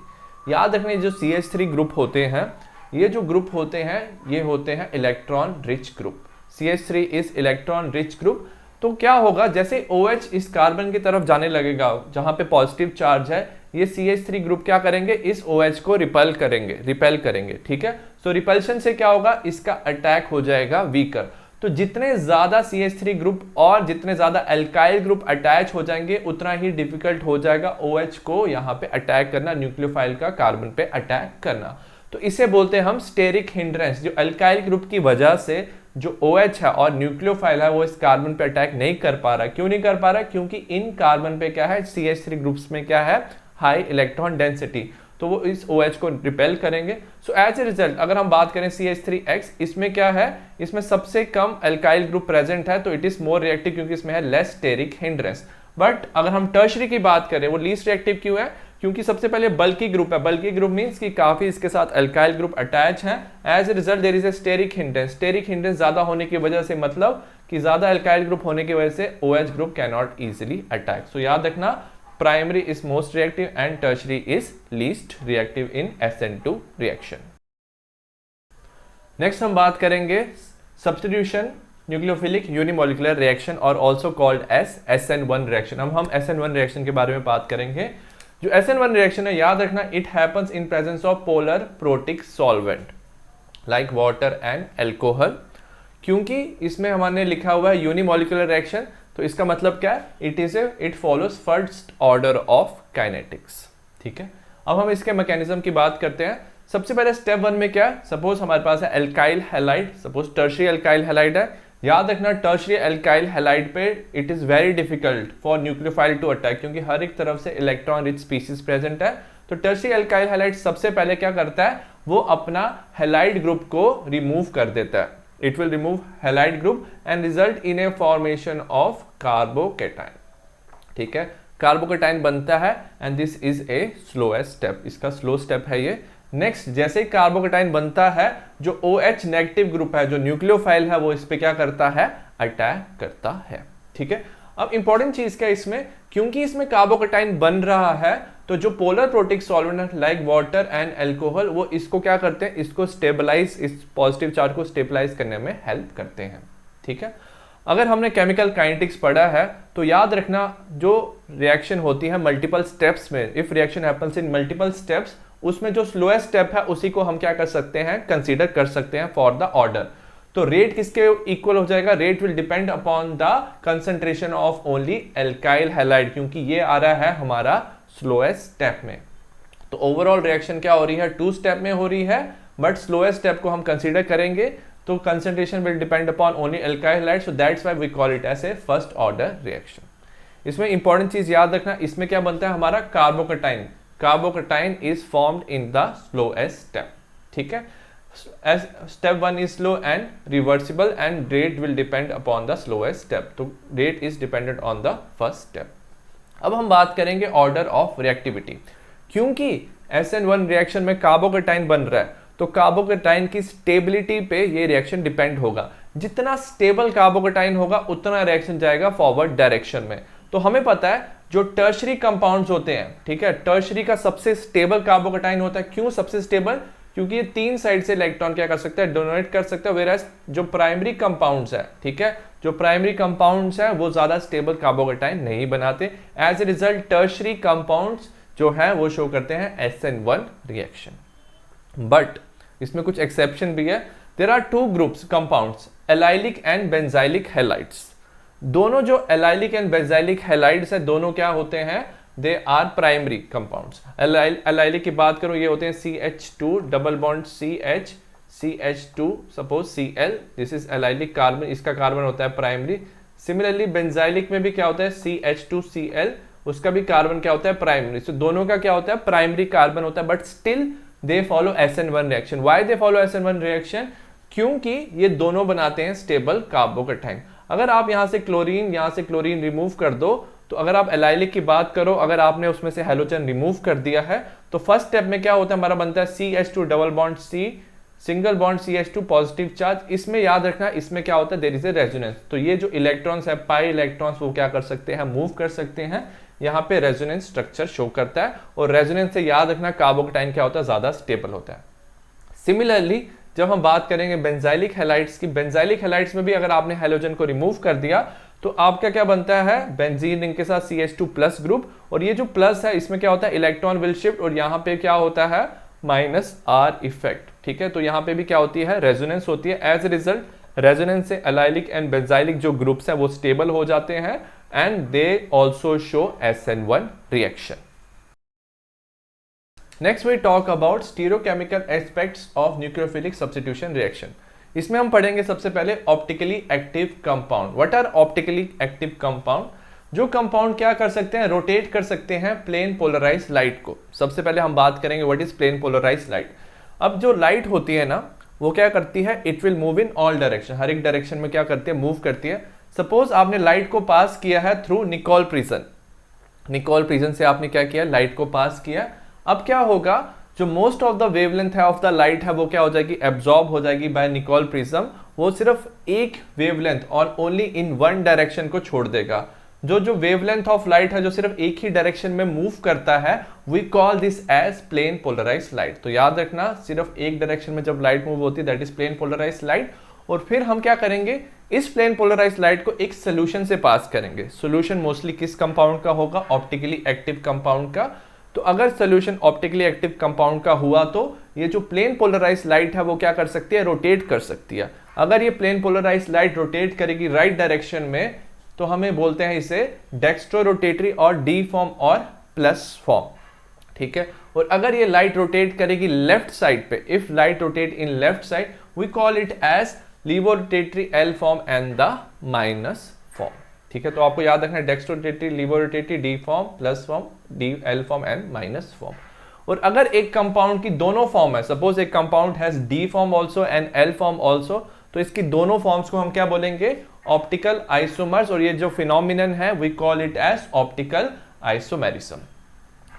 याद रखना जो CH3 ग्रुप होते हैं, ये जो ग्रुप होते हैं ये होते हैं electron rich group. CH3 is electron rich group. तो क्या होगा, जैसे OH इस कार्बन की तरफ जाने लगेगा जहां पे पॉजिटिव चार्ज है, ये CH3 ग्रुप क्या करेंगे, इस OH को रिपेल करेंगे, ठीक है। सो रिपल्शन से क्या होगा, इसका अटैक हो जाएगा वीकर। तो जितने ज्यादा CH3 ग्रुप और जितने ज्यादा एल्काइल ग्रुप अटैच हो जाएंगे उतना ही डिफिकल्ट हो जाएगा OH को यहाँ पे अटैक करना, न्यूक्लियोफाइल का कार्बन पे अटैक करना। तो इसे बोलते हैं हम स्टेरिक हिंड्रेंस। जो एल्काइल ग्रुप की वजह से जो OH है और न्यूक्लियोफाइल है वो इस कार्बन पे अटैक नहीं कर पा रहा। क्यों नहीं कर पा रहा, क्योंकि इन कार्बन पे क्या है, CH3 ग्रुप्स में क्या है, हाई इलेक्ट्रॉन डेंसिटी, तो वो इस OH को रिपेल करेंगे। सो एज ए रिजल्ट अगर हम बात करें CH3X, इसमें क्या है, इसमें सबसे कम एल्काइल ग्रुप प्रेजेंट है, तो इट इज मोर रिएक्टिव क्योंकि इसमें है लेस स्टेरिक हिंड्रेंस। बट अगर हम टर्शरी की बात करें, वो लीस्ट रिएक्टिव क्यों है, क्योंकि सबसे पहले बल्की ग्रुप है। बल्की ग्रुप मींस कि काफी इसके साथ एल्काइल ग्रुप अटैच है। As A result there is a steric hindrance. Steric hindrance ज्यादा होने की वजह से, मतलब कि ज्यादा एल्काइल ग्रुप होने की वजह से OH group can not easily attack. So याद रखना, primary is most reactive and tertiary is least reactive in SN2 reaction. Next हम बात करेंगे सब्स्टिट्यूशन न्यूक्लियोफिलिक यूनिमोलिकुलर रिएक्शन और also called as SN1 reaction. हम SN1 रिएक्शन के बारे में बात करेंगे। जो SN1 रिएक्शन है, याद रखना, it happens in presence of polar protic solvent like water and alcohol. क्योंकि इसमें हमारे लिखा हुआ है यूनिमोलिकुलर रिएक्शन, तो इसका मतलब क्या है, it follows first order of kinetics, ठीक है। अब हम इसके मैकेनिज्म की बात करते हैं। सबसे पहले स्टेप 1 में क्या है, सपोज हमारे पास है alkyl halide, suppose tertiary alkyl halide है। याद रखना, टर्शरी एल्काइल हैलाइड पे it is very difficult for nucleophile to attack, क्योंकि हर एक तरफ से इलेक्ट्रॉन रिच स्पीसीज प्रेजेंट है। तो टर्शरी एल्काइल हैलाइड सबसे पहले क्या करता है, वो अपना हैलाइड ग्रुप को रिमूव कर देता है। It will remove halide group and result in A formation of carbocation, ठीक है। कार्बोकेटाइन बनता है and this is a slowest step, इसका स्लो स्टेप है ये। नेक्स्ट, जैसे ही कार्बोकेटाइन बनता है, जो OH नेगेटिव ग्रुप है, जो न्यूक्लियोफाइल है, वो इस पे क्या करता है, अटैक करता है, ठीक है। अब इंपॉर्टेंट चीज क्या है इसमें, क्योंकि इसमें कार्बोकेटाइन बन रहा है, तो जो polar protic solvent like water and alcohol, वो इसको क्या करते हैं, इसको स्टेबलाइज, इस पॉजिटिव चार्ज को स्टेबलाइज करने में हेल्प करते हैं, ठीक है। अगर हमने केमिकल काइनेटिक्स पढ़ा है तो याद रखना, जो रिएक्शन होती है मल्टीपल स्टेप्स में, if reaction happens in multiple steps, उसमें जो स्लोएस्ट स्टेप है उसी को हम क्या कर सकते हैं, कंसीडर कर सकते हैं फॉर द ऑर्डर। तो रेट किसके इक्वल हो जाएगा, rate will depend upon the concentration of only alkyl halide, क्योंकि ये आ रहा है हमारा स्लोएस्ट स्टेप में। तो ओवरऑल रिएक्शन क्या हो रही है, 2 स्टेप में हो रही है, बट स्लोएस्ट स्टेप को हम कंसीडर करेंगे तो concentration will depend upon only alkyl halide, so that's why we call it as a first order reaction. इसमें इंपॉर्टेंट चीज याद रखना, इसमें क्या बनता है हमारा carbocation. Carbocation is formed in the slowest step, ठीक है। Step 1 is slow and reversible and rate will depend upon the slowest step, तो rate is dependent on the first step. अब हम बात करेंगे ऑर्डर ऑफ रिएक्टिविटी। क्योंकि SN1 रिएक्शन में कार्बोकेटाइन बन रहा है, तो कार्बोकेटाइन की स्टेबिलिटी पे ये रिएक्शन डिपेंड होगा। जितना स्टेबल कार्बोकेटाइन होगा उतना रिएक्शन जाएगा फॉरवर्ड डायरेक्शन में। तो हमें पता है जो टर्शरी कंपाउंड्स होते हैं, ठीक है, टर्शरी का सबसे स्टेबल कार्बोकेटाइन होता है। क्यों सबसे स्टेबल, क्योंकि ये 3 साइड से इलेक्ट्रॉन क्या कर सकता है, डोनेट कर सकता है। वेराज जो प्राइमरी कंपाउंड्स है, ठीक है, जो प्राइमरी कंपाउंड्स है वो ज्यादा स्टेबल कार्बोकेटाइन नहीं बनाते। एज ए रिजल्ट टर्शरी कंपाउंड्स जो है वो शो करते हैं SN1 रिएक्शन। बट इसमें कुछ एक्सेप्शन भी है। There are 2 groups compounds, allylic and benzylic halides. दोनों जो एलाइलिक एंड बेंजाइलिक हैलाइड्स है, दोनों क्या होते हैं, they are primary compounds. Allylic की बात करूं, ये होते हैं CH2 double bond CH2 suppose Cl, this is allylic carbon, इसका कार्बन होता है प्राइमरी। सिमिलरली बेंजाइलिक में भी क्या होता है CH2Cl, उसका भी कार्बन क्या होता है प्राइमरी। तो दोनों का क्या होता है प्राइमरी कार्बन होता है, but still they follow SN1 reaction. Why they follow SN1 reaction? क्योंकि ये दोनों बनाते हैं स्टेबल कार्बोकैटायन। अगर आप यहाँ से क्लोरीन रिमूव कर दो, तो अगर आप एलाइलिक की बात करो, अगर आपने उसमें से हैलोजन रिमूव कर दिया है, तो फर्स्ट स्टेप में क्या होता है, हमारा बनता है CH2 double bond C single bond CH2 positive charge. इसमें याद रखना, इसमें क्या होता है, देयर इज ए रेजोनेंस। तो ये जो इलेक्ट्रॉन्स है पाई इलेक्ट्रॉन्स, वो क्या कर सकते हैं, मूव कर सकते हैं। यहाँ पे रेजोनेंस स्ट्रक्चर शो करता है, और रेजोनेंस से याद रखना कार्बोकैटायन क्या होता है, ज्यादा स्टेबल होता है। सिमिलरली जब हम बात करेंगे बेंजाइलिक हैलाइड्स की, बेंजाइलिक हैलाइड्स में भी अगर आपने हैलोजन को रिमूव कर दिया, तो आपका क्या बनता है, बेंजीन रिंग के साथ CH2 प्लस ग्रुप, और ये जो प्लस है इसमें क्या होता है, इलेक्ट्रॉन विल शिफ्ट, और यहाँ पे क्या होता है -R इफेक्ट। ठीक है, तो यहाँ पे भी क्या होती है, रेजोनेंस होती है। एज ए रिजल्ट रेजोनेंस से एलाइलिक एंड बेंजाइलिक जो ग्रुप्स हैं वो स्टेबल हो जाते हैं, and they also show SN1 reaction. Next we talk about stereochemical aspects of nucleophilic substitution reaction. इसमें हम पढ़ेंगे सबसे पहले optically active compound. What are optically active compound? जो कंपाउंड क्या कर सकते हैं, रोटेट कर सकते हैं प्लेन पोलराइज लाइट को। सबसे पहले हम बात करेंगे what is plane polarize light. अब जो लाइट होती है ना, वो क्या करती है, it will move in all direction, हर एक डायरेक्शन में क्या करती है, मूव करती है। सपोज आपने लाइट को पास किया है through Nicol prism, Nicol prism से आपने क्या किया, लाइट को पास किया। अब क्या होगा, जो मोस्ट ऑफ द वेवलेंथ है ऑफ द लाइट है वो क्या हो जाएगी, एब्जॉर्ब हो जाएगी बाय निकोल प्रिज्म। वो सिर्फ एक वेवलेंथ और ओनली इन वन डायरेक्शन को छोड़ देगा। जो वेवलेंथ ऑफ लाइट है जो सिर्फ एक ही डायरेक्शन में मूव करता है, we call this as plane polarize light. तो याद रखना, सिर्फ एक डायरेक्शन में जब लाइट मूव होती है that is plane polarize light. और फिर हम क्या करेंगे, इस प्लेन पोलराइज लाइट को एक सोल्यूशन से पास करेंगे। सोल्यूशन मोस्टली किस कंपाउंड का होगा, ऑप्टिकली एक्टिव कंपाउंड का। तो अगर सोल्यूशन ऑप्टिकली एक्टिव कंपाउंड का हुआ, तो ये जो प्लेन पोलराइज लाइट है वो क्या कर सकती है, रोटेट कर सकती है। अगर ये प्लेन पोलराइज लाइट रोटेट करेगी राइट डायरेक्शन में, तो हमें बोलते हैं इसे डेक्स्ट्रो रोटेटरी और डी फॉर्म और प्लस फॉर्म। ठीक है, और अगर ये लाइट रोटेट करेगी लेफ्ट साइड पे, if light rotate in left side, we call it as levorotatory L form and the minus form. ठीक है, तो आपको याद रखना है dextrorotatory, levorotatory, D form, plus form, D L form and minus form. और अगर एक कंपाउंड की दोनों फॉर्म है, सपोज एक compound has D form also and L form also, तो इसकी दोनों फॉर्म्स को हम क्या बोलेंगे, ऑप्टिकल आइसोमर्स। और ये जो फिनोमिनन है we call it as optical isomerism.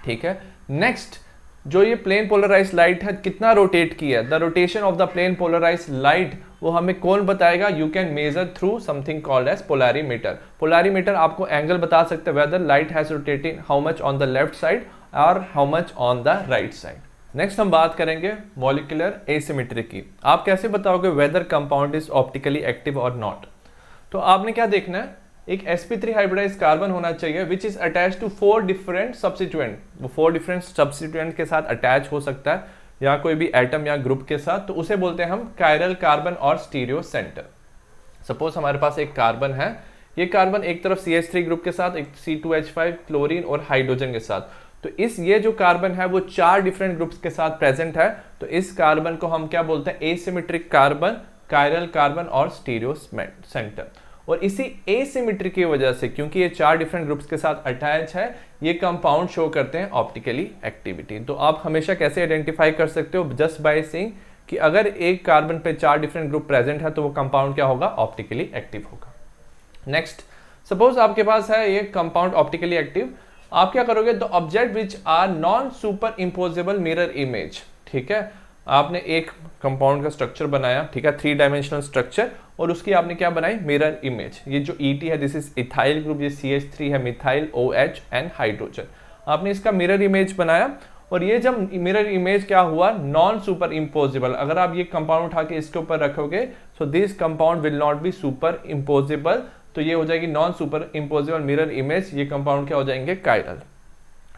ठीक है, नेक्स्ट जो ये प्लेन पोलराइज लाइट है कितना रोटेट किया है, the rotation of the plane polarize light वो हमें कौन बताएगा, you can measure through something called as polarimeter. Polarimeter आपको एंगल बता सकते हैं whether light has rotated how much on the left side और how much on the right side. Next हम बात करेंगे मॉलिक्यूलर एसिमेट्री की। आप कैसे बताओगे whether compound is optically active और नॉट? तो आपने क्या देखना है, एक sp3 हाइब्रिडाइज कार्बन होना चाहिए which is attach to 4 different substituent. वो 4 डिफरेंट सब्स्टिट्यूएंट के साथ अटैच हो सकता है, या कोई भी एटम या ग्रुप के साथ, तो उसे बोलते हैं हम कायरल कार्बन और स्टीरियो सेंटर। सपोज हमारे पास एक कार्बन है, ये कार्बन एक तरफ CH3 ग्रुप के साथ, एक C2H5 क्लोरीन और हाइड्रोजन के साथ। तो ये जो कार्बन है वो 4 डिफरेंट ग्रुप्स के साथ प्रेजेंट है। तो इस कार्बन को हम क्या बोलते हैं, एसिमेट्रिक कार्बन, कायरल कार्बन और स्टीरियो सेंटर। और इसी एसिमेट्री की वजह से, क्योंकि ये 4 डिफरेंट ग्रुप्स के साथ अटैच है, ये कंपाउंड शो करते हैं ऑप्टिकली एक्टिविटी। तो आप हमेशा कैसे आइडेंटिफाई कर सकते हो, जस्ट बाय सीइंग कि अगर एक कार्बन पे 4 डिफरेंट ग्रुप प्रेजेंट है तो वो कंपाउंड क्या होगा, ऑप्टिकली एक्टिव होगा। नेक्स्ट, सपोज आपके पास है ये कंपाउंड ऑप्टिकली एक्टिव, आप क्या करोगे, the object which are non superimposable mirror image. ठीक है, आपने एक कंपाउंड का स्ट्रक्चर बनाया, ठीक है, 3 डायमेंशनल स्ट्रक्चर, और उसकी आपने क्या बनाई, मिरर इमेज। ये जो ET है दिस इज इथाइल ग्रुप, ये CH3 है, मिथाइल, OH एंड हाइड्रोजन। आपने इसका मिरर इमेज बनाया, और ये जब मिरर इमेज क्या हुआ, नॉन सुपर इम्पोजेबल। अगर आप ये कंपाउंड उठा के इसके ऊपर रखोगे, so this compound will not be super imposable, तो ये हो जाएगी non superimposable mirror image. ये कंपाउंड क्या हो जाएंगे, कायरल।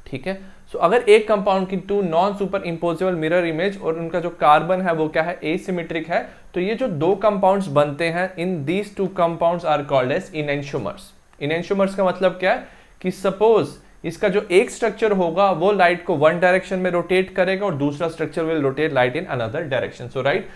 ठीक है, सो अगर एक कंपाउंड की 2 non superimposable mirror image और उनका जो कार्बन है वो क्या है, एसिमेट्रिक है, तो ये जो 2 कंपाउंड्स बनते हैं, in these 2 compounds are called as enantiomers. Enantiomers का मतलब क्या है कि सपोज इसका जो एक स्ट्रक्चर होगा वो लाइट को वन डायरेक्शन में रोटेट करेगा और दूसरा structure will rotate light in another direction. So right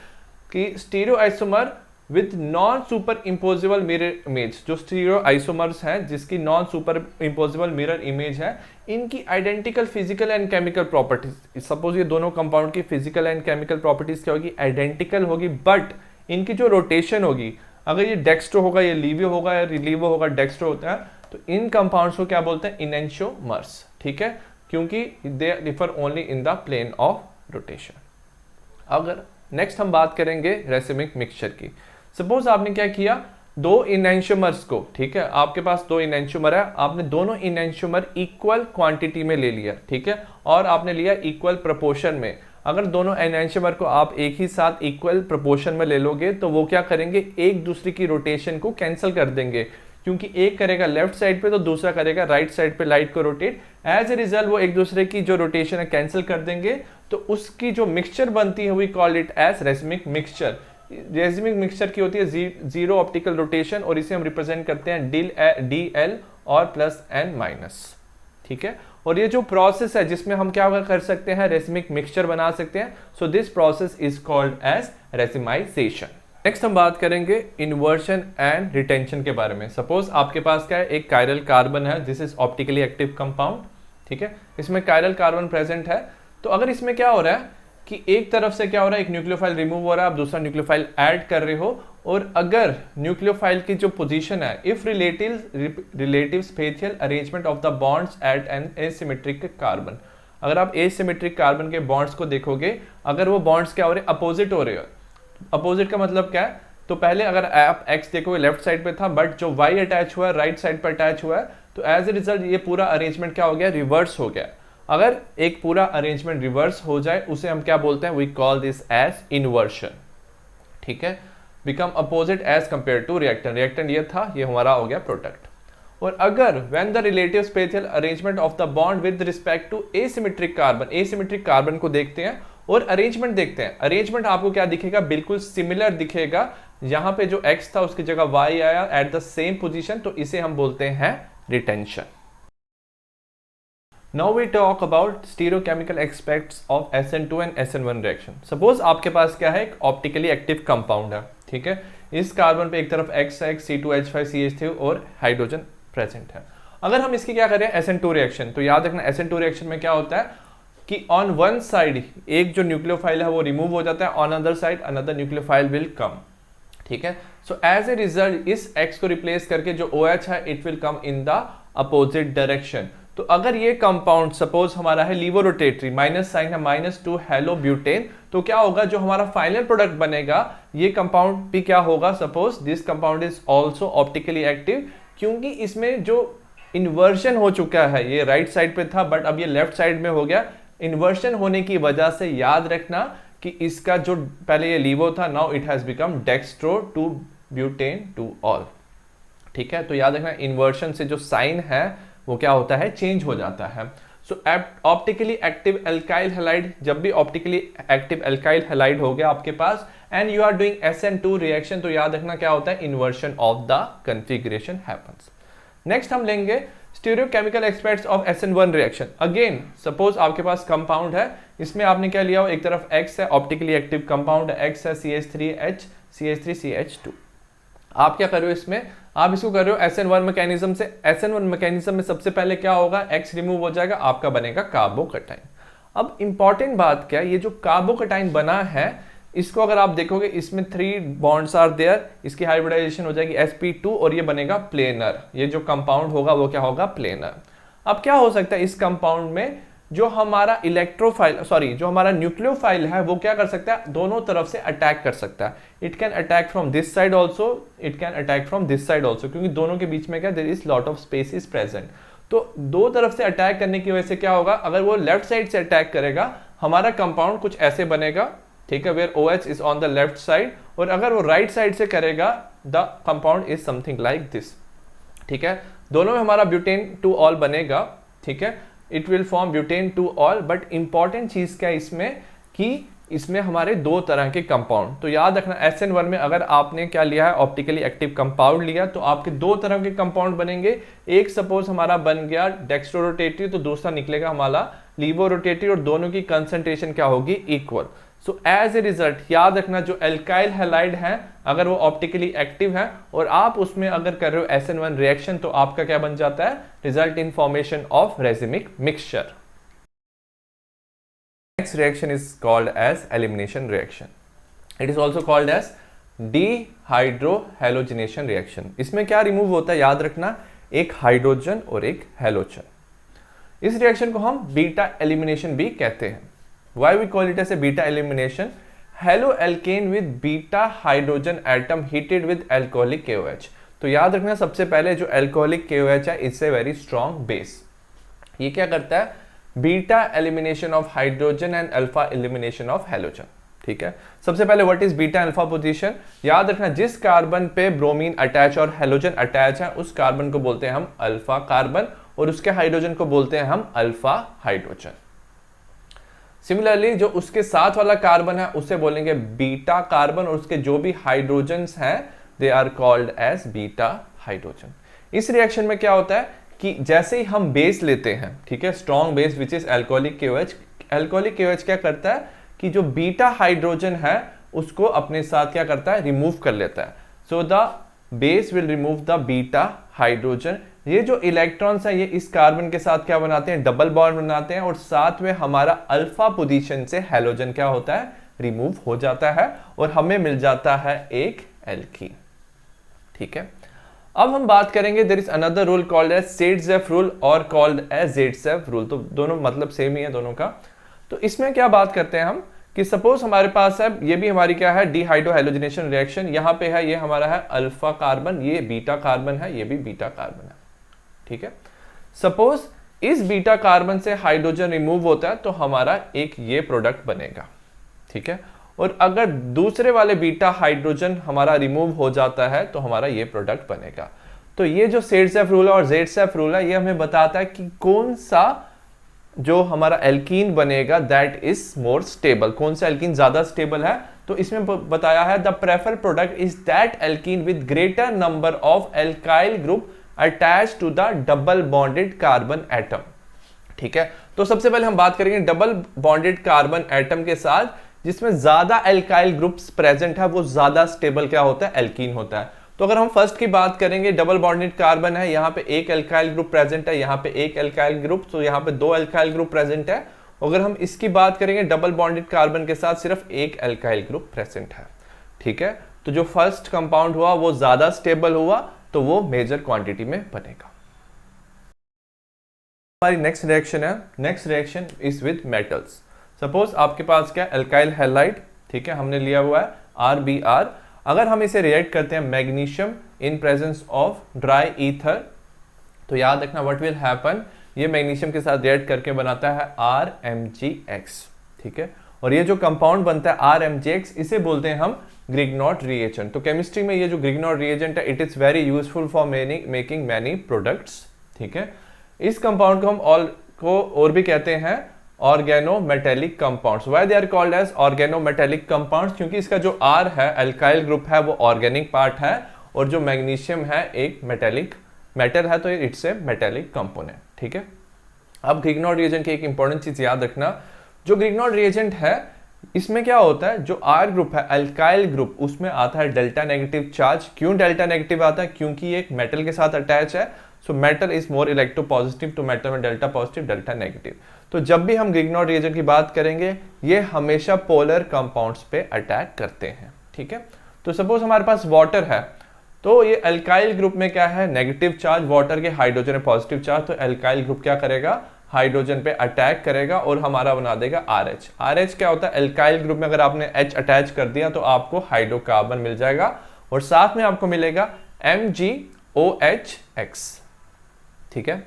कि stereo isomer with non super impossible mirror image, जो स्टीरियो आइसोमर्स हैं जिसकी non super impossible mirror image है, इनकी identical physical and chemical properties, suppose ये दोनों कंपाउंड की फिजिकल एंड केमिकल प्रॉपर्टीज क्या होगी, आइडेंटिकल होगी, बट इनकी जो रोटेशन होगी, अगर ये डेक्स्ट्रो होगा, ये लीवियो होगा या रिलीवो होगा, डेक्स्ट्रो होता है, तो इन कंपाउंड्स को क्या बोलते हैं, इनेंशियोमर्स, ठीक है, क्योंकि they differ only in the plane of rotation. अगर नेक्स्ट हम बात करेंगे रेसिमिक मिक्सचर की। सपोज आपने क्या किया, दो इनेंशियोमर्स को, ठीक है, आपके पास दो इनेंशियोमर है, आपने दोनों इनेंशियोमर इक्वल क्वांटिटी में ले लिया, ठीक है, और आपने लिया इक्वल प्रोपोर्शन में। अगर दोनों एनेंशियोमर को आप एक ही साथ इक्वल प्रोपोर्शन में ले लोगे तो वो क्या करेंगे, एक दूसरे की रोटेशन को कैंसिल कर देंगे, क्योंकि एक करेगा लेफ्ट साइड पे तो दूसरा करेगा राइट साइड पे लाइट को रोटेट। एज ए रिजल्ट वो एक दूसरे की जो रोटेशन है कैंसिल कर देंगे, तो उसकी जो मिक्सचर बनती है we call it as racemic mixture. Racemic mixture की होती है जीरो ऑप्टिकल रोटेशन और इसे हम रिप्रेजेंट करते हैं डी एल और प्लस एन माइनस, ठीक है। और ये जो प्रोसेस है जिसमें हम क्या कर सकते हैं, रेसिमिक मिक्सचर बना सकते हैं। So this process is called as racemization. Next हम बात करेंगे इन्वर्शन एंड रिटेंशन के बारे में। सपोज आपके पास क्या है, एक कायरल कार्बन है, this is optically active compound, ठीक है, इसमें कायरल कार्बन प्रेजेंट है। तो अगर इसमें क्या हो रहा है कि एक तरफ से क्या हो रहा है, एक न्यूक्लियोफाइल रिमूव हो रहा है, आप दूसरा न्यूक्लियोफाइल ऐड कर रहे हो, और अगर न्यूक्लियोफाइल की जो पोजीशन है, if relative spatial arrangement of the bonds at an asymmetric carbon, अगर आप एसिमेट्रिक कार्बन के बॉन्ड्स को देखोगे, अगर वो बॉन्ड्स क्या हो रहे हैं, अपोजिट हो रहे हो। अपोजिट का मतलब क्या है, तो पहले अगर आप एक्स देखोगे लेफ्ट साइड पे था, बट जो वाई अटैच हुआ है राइट साइड पर अटैच हुआ है, तो एज ए रिजल्ट ये पूरा अरेंजमेंट क्या हो गया, रिवर्स हो गया। अगर एक पूरा अरेंजमेंट रिवर्स हो जाए उसे हम क्या बोलते हैं, we call this as inversion, ठीक है, become opposite as compare to reactant. Reactant ये था, ये हमारा हो गया प्रोडक्ट। और अगर when the relative spatial arrangement of the bond with respect to asymmetric carbon, asymmetric carbon को देखते हैं और अरेंजमेंट देखते हैं, अरेंजमेंट आपको क्या दिखेगा, बिल्कुल सिमिलर दिखेगा। यहाँ पे जो x था उसकी जगह y आया एट द सेम पोजीशन, तो इसे हम बोलते हैं retention. Now we talk about stereochemical aspects of SN2 and SN1 reaction. Suppose आपके पास क्या है, एक ऑप्टिकली एक्टिव कंपाउंड है, ठीक है, इस कार्बन पे एक तरफ X है, C2H5CH3 और हाइड्रोजन प्रेजेंट है। अगर हम इसकी क्या करें, SN2 रिएक्शन, तो याद रखना SN2 रिएक्शन में क्या होता है कि ऑन वन साइड एक जो न्यूक्लियोफाइल है वो रिमूव हो जाता है, on other side another nucleophile will come, ठीक है। सो एज ए रिजल्ट इस X को रिप्लेस करके जो OH है it will come in the opposite direction. तो अगर ये कंपाउंड सपोज हमारा है लीवो रोटेटरी, माइनस साइन है -2 हेलो ब्यूटेन, तो क्या होगा, जो हमारा फाइनल प्रोडक्ट बनेगा ये कंपाउंड भी क्या होगा, suppose this compound is also optically active, क्योंकि इसमें जो इन्वर्शन हो चुका है, ये राइट साइड पे था बट अब ये लेफ्ट साइड में हो गया। इन्वर्शन होने की वजह से याद रखना कि इसका जो पहले ये लीवो था, now it has become dextro two butane two ol, ठीक है। तो याद रखना इन्वर्शन से जो साइन है वो क्या होता है, चेंज हो जाता है। So optically active alkyl halide, जब भी ऑप्टिकली एक्टिव एल्काइल हैलाइड हो गया आपके पास and you are doing SN2 reaction, तो याद रखना क्या होता है, inversion of the configuration happens. Next हम लेंगे stereochemical aspects of SN1 reaction. Again suppose आपके पास कंपाउंड है, इसमें आपने क्या लिया हो, एक तरफ X है, ऑप्टिकली एक्टिव कंपाउंड है, X है CH3H CH3CH2। आप क्या कर रहे हो इसमें, आप इसको कर रहे हो SN1 मैकेनिज्म से। SN1 मैकेनिज्म में सबसे पहले क्या होगा, X रिमूव हो जाएगा, आपका बनेगा कार्बोकटाइन। अब इंपॉर्टेंट बात क्या है, ये जो कार्बोकटाइन बना है इसको अगर आप देखोगे इसमें 3 बॉन्ड्स आर देयर, इसकी हाइब्रिडाइजेशन हो जाएगी sp2 और ये बनेगा प्लेनर। ये जो कंपाउंड होगा वो क्या होगा, प्लेनर। अब क्या हो सकता है इस कंपाउंड में, जो हमारा जो हमारा न्यूक्लियोफाइल है वो क्या कर सकता है, दोनों तरफ से अटैक कर सकता है। It can attack from this side also, it can attack from this side also, क्योंकि दोनों के बीच में क्या, there is lot of space is present. तो दो तरफ से अटैक करने की वजह से क्या होगा, अगर वो लेफ्ट साइड से अटैक करेगा हमारा कंपाउंड कुछ ऐसे बनेगा, ठीक है, where OH is on the left side, और अगर वो राइट साइड से करेगा the compound is something like this, ठीक है। दोनों में हमारा ब्यूटेन टू ऑल बनेगा, ठीक है, it will form butane two all. But important चीज क्या है इसमें कि इसमें हमारे दो तरह के कंपाउंड, तो याद रखना SN1 में अगर आपने क्या लिया है, ऑप्टिकली एक्टिव कंपाउंड लिया, तो आपके दो तरह के कंपाउंड बनेंगे। एक सपोज हमारा बन गया डेक्स्ट्रोरोटेटरी, तो दूसरा निकलेगा हमारा लीवोरोटेटरी, और दोनों की कंसंट्रेशन क्या होगी, इक्वल। सो एज ए रिजल्ट याद रखना जो एल्काइल हैलाइड है अगर वो ऑप्टिकली एक्टिव है और आप उसमें अगर कर रहे हो SN1 रिएक्शन, तो आपका क्या बन जाता है, result in formation of racemic mixture. Next reaction is called as elimination reaction. It is also called as dehydrohalogenation reaction. इसमें क्या रिमूव होता है, याद रखना, एक हाइड्रोजन और एक हैलोजन। इस रिएक्शन को हम बीटा एलिमिनेशन भी कहते हैं। Why we call it as a beta elimination? Haloalkane with beta hydrogen atom heated with alcoholic KOH. तो याद रखना सबसे पहले जो alcoholic KOH है इससे वेरी स्ट्रॉन्ग बेस, ये क्या करता है, beta elimination of hydrogen and alpha elimination of halogen. ठीक है, सबसे पहले what is beta alpha position, याद रखना जिस कार्बन पे ब्रोमीन अटैच और हैलोजन अटैच है उस कार्बन को बोलते हैं हम अल्फा कार्बन और उसके हाइड्रोजन को बोलते हैं हम अल्फा हाइड्रोजन। सिमिलरली जो उसके साथ वाला कार्बन है उसे बोलेंगे बीटा कार्बन और उसके जो भी हाइड्रोजन्स हैं they are called as beta hydrogen. इस रिएक्शन में क्या होता है कि जैसे ही हम बेस लेते हैं, ठीक है, strong base which is alcoholic KOH, alcoholic KOH क्या करता है कि जो बीटा हाइड्रोजन है उसको अपने साथ क्या करता है, रिमूव कर लेता है। So the base will remove the beta hydrogen. ये जो इलेक्ट्रॉन्स हैं ये इस कार्बन के साथ क्या बनाते हैं, डबल बॉन्ड बनाते हैं और साथ में हमारा अल्फा पोजीशन से हैलोजन क्या होता है, रिमूव हो जाता है और हमें मिल जाता है एक एल्कीन। ठीक है, अब हम बात करेंगे there is another rule called as Saytzeff rule और कॉल्ड एज ज़ेट-ज़ेफ रूल। तो दोनों मतलब सेम ही है दोनों का। तो इसमें क्या बात करते हैं हम कि सपोज हमारे पास है, ये भी हमारी क्या है, डिहाइड्रोहैलोजिनेशन रिएक्शन, यहाँ पे है ये हमारा है अल्फा कार्बन, ये बीटा कार्बन है, ये भी बीटा कार्बन है। ठीक है, सपोज इस बीटा कार्बन से हाइड्रोजन रिमूव होता है तो हमारा एक ये प्रोडक्ट बनेगा। ठीक है, और अगर दूसरे वाले बीटा हाइड्रोजन हमारा रिमूव हो जाता है तो हमारा ये प्रोडक्ट बनेगा। तो ये जो सेट-ज़ेफ रूल है और ज़ेट-ज़ेफ रूल है ये हमें बताता है कि कौन सा जो हमारा एल्कीन बनेगा दैट इज मोर स्टेबल, कौन सा एल्कीन ज्यादा स्टेबल है। तो इसमें बताया है the preferred product is that alkene with greater number of alkyl group attach to the double bonded carbon atom. ठीक है, तो सबसे पहले हम बात करेंगे डबल बॉन्डेड कार्बन एटम के साथ जिसमें ज्यादा एल्काइल ग्रुप्स प्रेजेंट है वो ज्यादा स्टेबल क्या होता है, एल्कीन होता है। तो अगर हम फर्स्ट की बात करेंगे, डबल बॉन्डेड कार्बन है, यहाँ पे एक एल्काइल ग्रुप प्रेजेंट है, यहाँ पे एक एल्काइल ग्रुप, तो यहाँ पे दो एल्काइल ग्रुप प्रेजेंट है। अगर हम इसकी बात करेंगे डबल बॉन्डेड कार्बन के साथ सिर्फ एक एल्काइल ग्रुप प्रेजेंट है। ठीक है, तो जो फर्स्ट कंपाउंड हुआ वो ज्यादा स्टेबल हुआ तो वो मेजर क्वांटिटी में बनेगा। हमारी नेक्स्ट रिएक्शन है, next reaction is with metals. Suppose आपके पास क्या एल्काइल हैलाइड, ठीक है, हमने लिया हुआ है RBr। अगर हम इसे रिएक्ट करते हैं magnesium in presence of dry ether, तो याद रखना व्हाट विल हैपन, ये मैग्नीशियम के साथ रिएक्ट करके बनाता है RMgX। ठीक है, और ये जो कंपाउंड बनता है RMgX इसे बोलते हैं हम ग्रिग्नॉट रिएजेंट। तो केमिस्ट्री में ये जो ग्रिग्नॉट रिएजेंट है it is very useful for making many products. ठीक है, इस कंपाउंड को हम और भी कहते हैं organometallic compounds. Why they are called as organometallic compounds, क्योंकि इसका जो R है एल्काइल ग्रुप है वो ऑर्गेनिक पार्ट है और जो मैग्नीशियम है एक मेटेलिक मेटल है, तो इट्स ए मेटेलिक कंपोनेंट। ठीक है, अब ग्रिग्नॉट रिएजेंट की एक इंपॉर्टेंट चीज याद रखना, जो ग्रिग्नॉट रिएजेंट है इसमें क्या होता है, जो R ग्रुप है एल्काइल ग्रुप उसमें आता है डेल्टा नेगेटिव चार्ज। क्यों डेल्टा नेगेटिव आता है, क्योंकि ये एक मेटल के साथ अटैच है। So metal is more electropositive, तो मेटल में डेल्टा पॉजिटिव डेल्टा नेगेटिव। तो जब भी हम ग्रिग्नॉट रिएजेंट की बात करेंगे ये हमेशा पोलर कंपाउंड्स पे अटैक करते हैं। ठीक है, तो सपोज हमारे पास वाटर है, तो ये एल्काइल ग्रुप में क्या है, नेगेटिव चार्ज, वाटर के हाइड्रोजन है पॉजिटिव चार्ज, तो एल्काइल ग्रुप क्या करेगा, हाइड्रोजन पे अटैक करेगा और हमारा बना देगा RH। RH क्या होता है, एल्काइल ग्रुप में अगर आपने H अटैच कर दिया तो आपको हाइड्रोकार्बन मिल जाएगा और साथ में आपको मिलेगा MgOHX। ठीक है,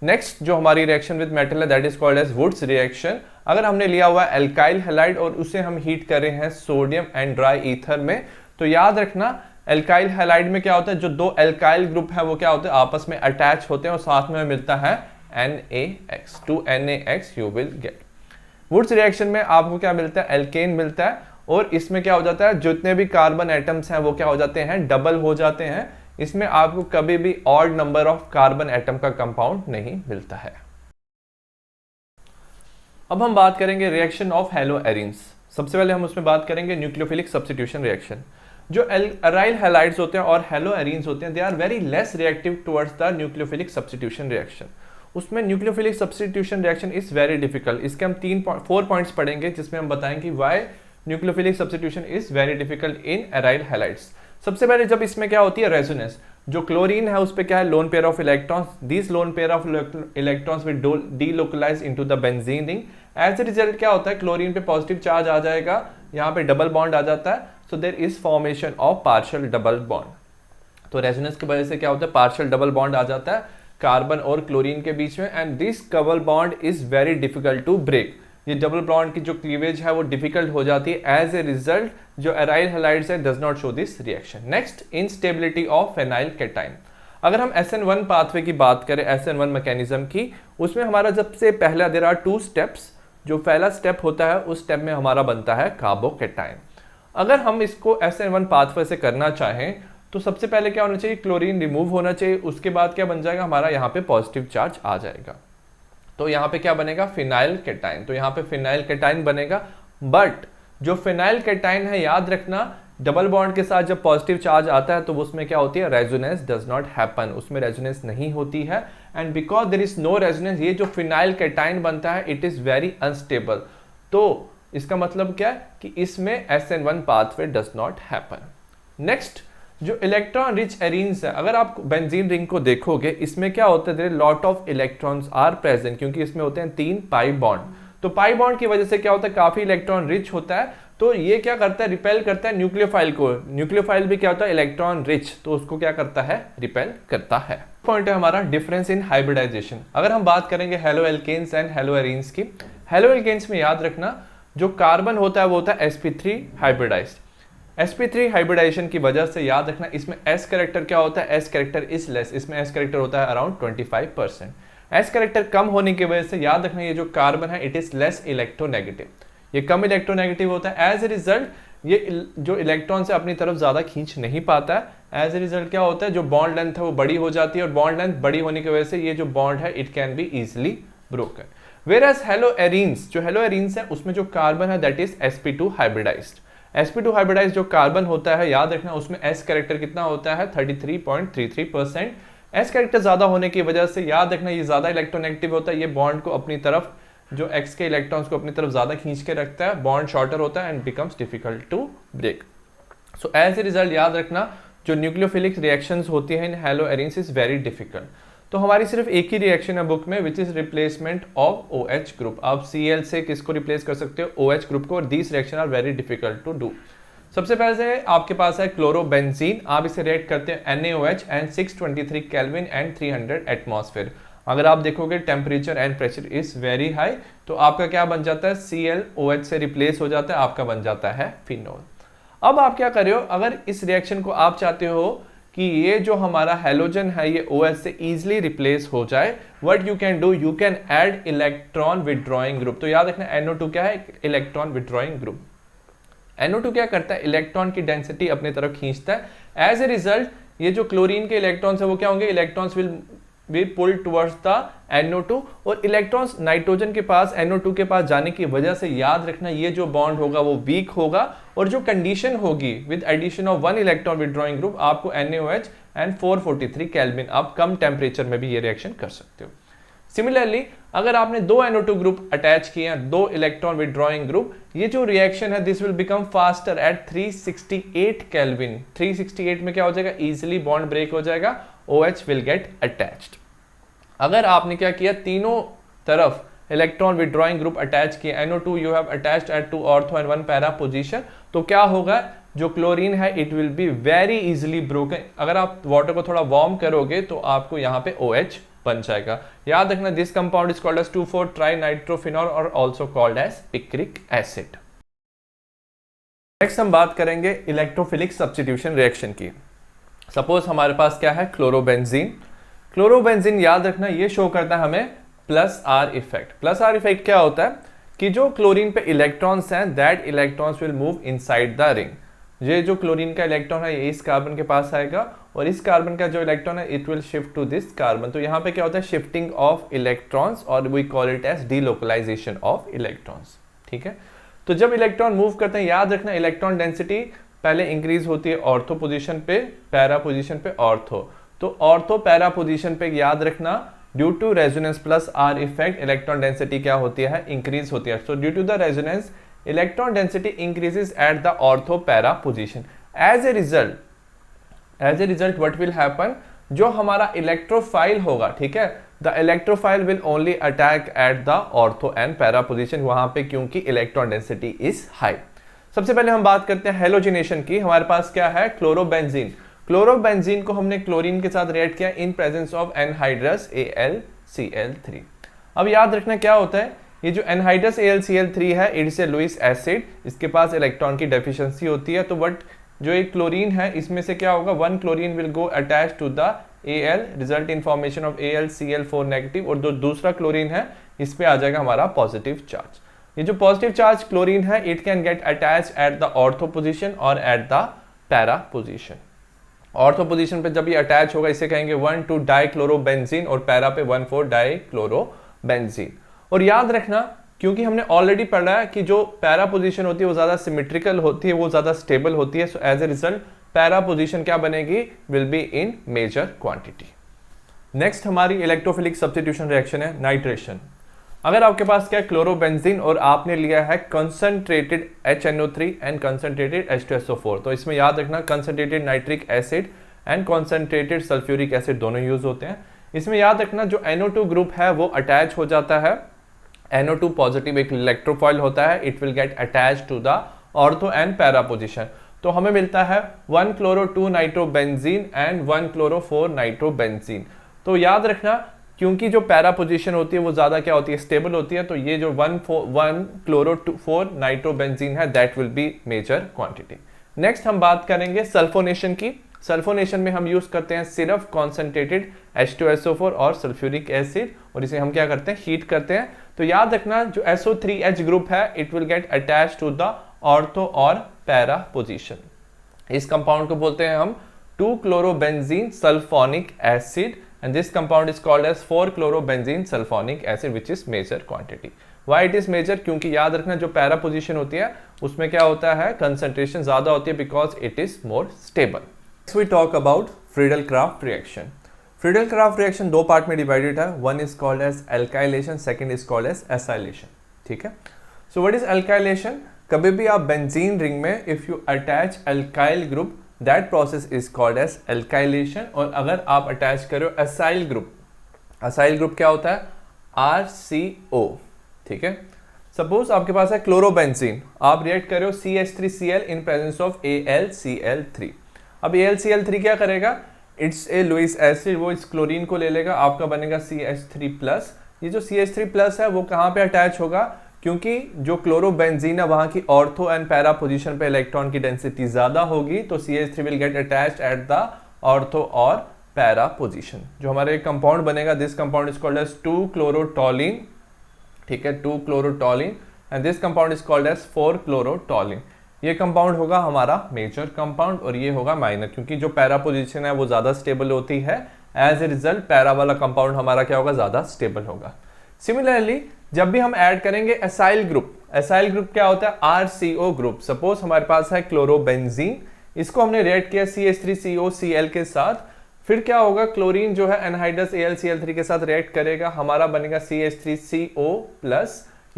नेक्स्ट जो हमारी रिएक्शन विद मेटल है that is called as Wurtz reaction. अगर हमने लिया हुआ है एल्काइल हैलाइड और उसे हम हीट कर रहे हैं सोडियम एंड ड्राई ईथर में, तो याद रखना एल्काइल हैलाइड में क्या होता है, जो दो एल्काइल ग्रुप है वो क्या होते हैं, आपस में अटैच होते हैं और साथ में मिलता है NaX, 2 NaX you will get। Wurtz reaction में आपको क्या मिलता है, एल्केन मिलता है, और इसमें क्या हो जाता है, जितने भी कार्बन एटम्स हैं वो क्या हो जाते हैं, डबल हो जाते हैं। इसमें आपको कभी भी odd number of carbon atom का कंपाउंड नहीं मिलता है। अब हम बात करेंगे रिएक्शन ऑफ हेलो एरीन्स। सबसे पहले हम उसमें बात करेंगे न्यूक्लियोफिलिक सब्स्टिट्यूशन रिएक्शन। जो अराइल हैलाइड्स होते हैं और हेलो एरीन्स होते हैं, they are very less reactive towards the nucleophilic substitution reaction. उसमें nucleophilic substitution reaction is very difficult. इसके हम 4 पॉइंट्स पढ़ेंगे जिसमें हम बताएंगे why nucleophilic substitution is very difficult in aryl halides. सबसे पहले जब इसमें क्या होती है, रेजोनेंस, जो क्लोरीन है उस पे क्या है, lone pair of electrons, this lone pair of electrons will delocalize into the benzene ring. As A result क्या होता है, क्लोरीन पे पॉजिटिव चार्ज आ जाएगा, यहाँ पे डबल बॉन्ड आ जाता है, so there is formation of partial double bond. तो रेजोनेंस की वजह से क्या होता है, पार्शियल डबल बॉन्ड आ जाता है कार्बन और क्लोरीन के बीच में, and this double bond is very difficult to break. ये डबल बॉन्ड की जो क्लीवेज है वो डिफिकल्ट हो जाती है। एज ए रिजल्ट जो अराइल हैलाइड्स है does not show this reaction. Next, instability of phenyl cation. अगर हम SN1 पाथवे की बात करें, SN1 मैकेनिज्म की, उसमें हमारा सबसे पहला देयर आर 2 स्टेप्स। जो पहला स्टेप होता है उस स्टेप में हमारा बनता है कार्बोकैटाइन। अगर हम इसको SN1 पाथवे से करना चाहें तो सबसे पहले क्या होना चाहिए, क्लोरीन रिमूव होना चाहिए। उसके बाद क्या बन जाएगा, हमारा यहाँ पे पॉजिटिव चार्ज आ जाएगा, तो यहाँ पे क्या बनेगा, फिनाइल कैटाइन। तो यहाँ पे फिनाइल कैटाइन बनेगा। बट जो फिनाइल कैटाइन है, याद रखना, डबल बॉन्ड के साथ जब पॉजिटिव चार्ज आता है तो उसमें क्या होती है, रेजोनेंस डज नॉट हैपन, उसमें रेजोनेंस नहीं होती है। And because there is no resonance, ये जो फिनाइल कैटाइन बनता है इट इज वेरी अनस्टेबल। तो इसका मतलब क्या है कि इसमें SN1 pathway does not happen. Next, जो इलेक्ट्रॉन रिच एरीन्स है, अगर आप बेंजीन रिंग को देखोगे, इसमें क्या होता है, there lot of electrons are present, क्योंकि इसमें होते हैं 3 पाई बॉन्ड। तो पाई बॉन्ड की वजह से क्या होता है, काफी इलेक्ट्रॉन रिच होता है, तो ये क्या करता है, रिपेल करता है न्यूक्लियोफाइल को। न्यूक्लियोफाइल भी क्या होता है, इलेक्ट्रॉन रिच, तो उसको क्या करता है, रिपेल करता है। पॉइंट है हमारा डिफरेंस इन हाइब्रिडाइजेशन। अगर हम बात करेंगे halo alkanes and hello arenes की, हेलो एल्केन्स में याद रखना जो कार्बन होता है वो होता है sp3 हाइब्रिडाइज्ड। sp3 हाइब्रिडाइजेशन की वजह से याद रखना इसमें s कैरेक्टर क्या होता है, s कैरेक्टर इज लेस, इसमें s कैरेक्टर होता है अराउंड 25%। s कैरेक्टर कम होने की वजह से याद रखना ये जो कार्बन है इट इज लेस इलेक्ट्रोनेगेटिव, ये कम इलेक्ट्रोनेगेटिव होता है। एज ए रिजल्ट ये जो इलेक्ट्रॉन से अपनी तरफ ज्यादा खींच नहीं पाता है। एज ए रिजल्ट क्या होता है, जो बॉन्ड लेंथ है वो बड़ी हो जाती है, और बॉन्ड लेंथ बड़ी होने की वजह से ये जो बॉन्ड है it can be easily broken. Whereas halo arenes, जो हेलो एरीन्स है उसमें जो कार्बन है that is sp2 hybridized. sp2 hybridized जो कार्बन होता है, याद रखना उसमें s कैरेक्टर कितना होता है, 33.33%। s कैरेक्टर ज्यादा होने की वजह से याद रखना ये ज्यादा इलेक्ट्रोनेगेटिव होता है, ये बॉन्ड को अपनी तरफ, जो x के इलेक्ट्रॉन्स को अपनी तरफ ज्यादा खींच के रखता है, बॉन्ड शॉर्टर होता है and becomes difficult to break. So as A result याद रखना जो न्यूक्लियोफिलिक रिएक्शंस होती हैं in halo arenes is very difficult. तो हमारी सिर्फ एक ही रिएक्शन है बुक में which is replacement of OH group. आप Cl से किसको रिप्लेस कर सकते हो, OH ग्रुप को, और these reaction are very difficult to do. सबसे पहले से आपके पास है क्लोरोबेंजीन, आप इसे रिएक्ट करते हैं NaOH and 623 kelvin and 300 atmosphere. अगर आप देखोगे temperature and pressure is very high, तो आपका क्या बन जाता है, ClOH से रिप्लेस हो जाता है, आपका बन जाता है फिनोल। अब आप क्या कर रहे हो, अगर इस रिएक्शन को आप चाहते हो कि ये जो हमारा हेलोजन है ये OH से इजीली रिप्लेस हो जाए, what you can do, you can add electron withdrawing group. तो याद रखना NO2 क्या है, इलेक्ट्रॉन विड्रॉइंग ग्रुप। NO2 क्या करता है, इलेक्ट्रॉन की डेंसिटी अपनी तरफ खींचता है। एज ए रिजल्ट ये जो क्लोरीन के इलेक्ट्रॉन्स है वो क्या होंगे, electrons will be pull towards the NO2, और इलेक्ट्रॉन्स नाइट्रोजन के पास NO2 के पास जाने की वजह से याद रखना ये जो बॉन्ड होगा वो वीक होगा, और जो कंडीशन होगी with addition of 1 electron withdrawing group आपको NaOH एंड 443 केल्विन, आप कम टेम्परेचर में भी ये रिएक्शन कर सकते हो। सिमिलरली अगर आपने 2 NO2 ग्रुप अटैच किए हैं, 2 इलेक्ट्रॉन विड्रॉइंग ग्रुप, ये जो रिएक्शन है this will become faster at 368 kelvin. 368 में क्या हो जाएगा, इजिली बॉन्ड ब्रेक हो जाएगा, OH विल गेट अटैच्ड। अगर आपने क्या किया, तीनों तरफ इलेक्ट्रॉन विड्रॉइंग ग्रुप अटैच किए, NO2 you have attached eight 2 ortho and 1 para position, तो क्या होगा, जो क्लोरीन है it will be very easily broken. अगर आप वाटर को थोड़ा वार्म करोगे तो आपको यहाँ पे OH बन जाएगा। याद रखना this compound is called as 2,4-ट्राइनाइट्रोफिनॉल और also called as picric acid. Next हम बात करेंगे इलेक्ट्रोफिलिक सब्स्टिट्यूशन रिएक्शन की। सपोज हमारे पास क्या है, क्लोरोबेंजीन। क्लोरोबेंजीन याद रखना ये शो करता है हमें +R इफेक्ट। +R इफेक्ट क्या होता है कि जो क्लोरीन पे इलेक्ट्रॉन्स हैं that electrons will move inside the ring. ये जो क्लोरीन का इलेक्ट्रॉन है ये इस कार्बन के पास आएगा और इस कार्बन का जो इलेक्ट्रॉन है it will shift to this carbon. तो यहाँ पे क्या होता है, शिफ्टिंग ऑफ इलेक्ट्रॉन्स और we call it as delocalization of electrons. ठीक है, तो जब इलेक्ट्रॉन मूव करते हैं याद रखना इलेक्ट्रॉन डेंसिटी पहले इंक्रीज होती है ऑर्थो पोजीशन पे, पैरा पोजीशन पे ऑर्थो। तो ऑर्थो पैरा पोजीशन पे याद रखना due to resonance plus R effect electron density क्या होती है, इंक्रीज होती है। So due to the resonance electron density increases at the ortho para position. As A result what will happen, जो हमारा इलेक्ट्रोफाइल होगा, ठीक है, the electrophile will only attack at the ortho and para position, वहां पे क्योंकि इलेक्ट्रॉन डेंसिटी इज हाई। सबसे पहले हम बात करते हैं हेलोजिनेशन की। हमारे पास क्या है, क्लोरोबेंजीन। क्लोरोबेंजीन को हमने क्लोरीन के साथ रिएक्ट किया इन प्रेजेंस ऑफ एनहाइड्रस AlCl3। अब याद रखना क्या होता है, ये जो एनहाइड्रस AlCl3 है इट्स ए लुईस एसिड, इसके पास इलेक्ट्रॉन की डेफिशिएंसी होती है। तो बट जो एक क्लोरीन है इसमें से क्या होगा, one chlorine will go attach to the Al, result in formation of AlCl4 negative, और जो दूसरा क्लोरीन है इस पे आ जाएगा हमारा पॉजिटिव चार्ज। ये जो पॉजिटिव चार्ज क्लोरीन है it can get attach at the ortho position और at the para position. Ortho position पे जब ये अटैच होगा इसे कहेंगे 1,2 डाइक्लोरोबेंजीन और पैरा पे 1,4 डाइक्लोरोबेंजीन। और याद रखना क्योंकि हमने ऑलरेडी पढ़ा है कि जो पैरा पोजीशन होती है वो ज्यादा सिमेट्रिकल होती है, वो ज्यादा स्टेबल होती है। सो एज ए रिजल्ट पैरा पोजीशन क्या बनेगी, will be in major quantity. Next हमारी इलेक्ट्रोफिलिक सब्स्टिट्यूशन रिएक्शन है नाइट्रेशन। अगर आपके पास क्या क्लोरोबेंजीन और आपने लिया है concentrated HNO3 and concentrated H2SO4, तो इसमें याद रखना concentrated nitric acid and concentrated sulphuric acid दोनों यूज होते हैं। इसमें याद रखना जो NO2 ग्रुप है वो अटैच हो जाता है, NO2 पॉजिटिव एक इलेक्ट्रोफाइल होता है, it will get attach to the ortho and para position. तो हमें मिलता है 1-chloro-2 nitrobenzene and 1-chloro-4 nitrobenzene. तो याद रखना क्योंकि जो पैरा पोजीशन होती है वो ज्यादा क्या होती है, स्टेबल होती है, तो ये जो 1-chloro-4 नाइट्रोबेंजीन है that will be major quantity. Next हम बात करेंगे सल्फोनेशन की। सल्फोनेशन में हम यूज करते हैं सिर्फ कॉन्सेंट्रेटेड H2SO4 और सल्फ्यूरिक एसिड, और इसे हम क्या करते हैं, हीट करते हैं। तो याद रखना जो SO3H ग्रुप है it will get attach to the ortho और पैरा पोजीशन। इस कंपाउंड को बोलते हैं हम 2-chlorobenzene sulfonic acid and this compound is called as 4-chlorobenzene sulfonic acid which is major quantity. Why it is major? क्योंकि याद रखना जो पैरा पोजीशन होती है उसमें क्या होता है, कंसंट्रेशन ज्यादा होती है because it is more stable. Next we talk about Friedel-Crafts reaction. Friedel-Crafts reaction दो पार्ट में डिवाइडेड है, one is called as alkylation, second is called as acylation. ठीक है, so what is alkylation? कभी भी आप बेंजीन रिंग में if you attach alkyl group that process is called as alkylation, और अगर आप अटैच करो असाइल ग्रुप, असाइल ग्रुप क्या होता है, RCO। ठीक है, सपोज आपके पास है क्लोरोबेंजीन, आप रिएक्ट करो CH3Cl in presence of AlCl3। अब AlCl3 क्या करेगा, इट्स ए लुईस एसिड, वो इस क्लोरीन को ले लेगा, आपका बनेगा CH3+। ये जो CH3+ है वो कहाँ पे अटैच होगा, क्योंकि जो क्लोरोबेंजीन है वहां की ऑर्थो एंड पैरा पोजीशन पे इलेक्ट्रॉन की डेंसिटी ज्यादा होगी, तो CH3 will get attached at the ortho और पैरा पोजीशन। जो हमारे कंपाउंड बनेगा this compound is called as 2-chlorotoluene। ठीक है, 2-chlorotoluene and this compound is called as 4-chlorotoluene। ये कंपाउंड होगा हमारा मेजर कंपाउंड और ये होगा माइनर, क्योंकि जो पैरा पोजीशन है वो ज्यादा स्टेबल होती है, एज ए रिजल्ट पैरा वाला कंपाउंड हमारा क्या होगा, ज्यादा स्टेबल होगा। सिमिलरली जब भी हम ऐड करेंगे एसाइल ग्रुप, एसाइल ग्रुप क्या होता है, RCO ग्रुप। सपोज हमारे पास है क्लोरोबेंजीन, इसको हमने रिएक्ट किया CH3COCl के साथ, फिर क्या होगा, क्लोरीन जो है एनहाइड्रस AlCl3 के साथ रिएक्ट करेगा, हमारा बनेगा CH3CO+।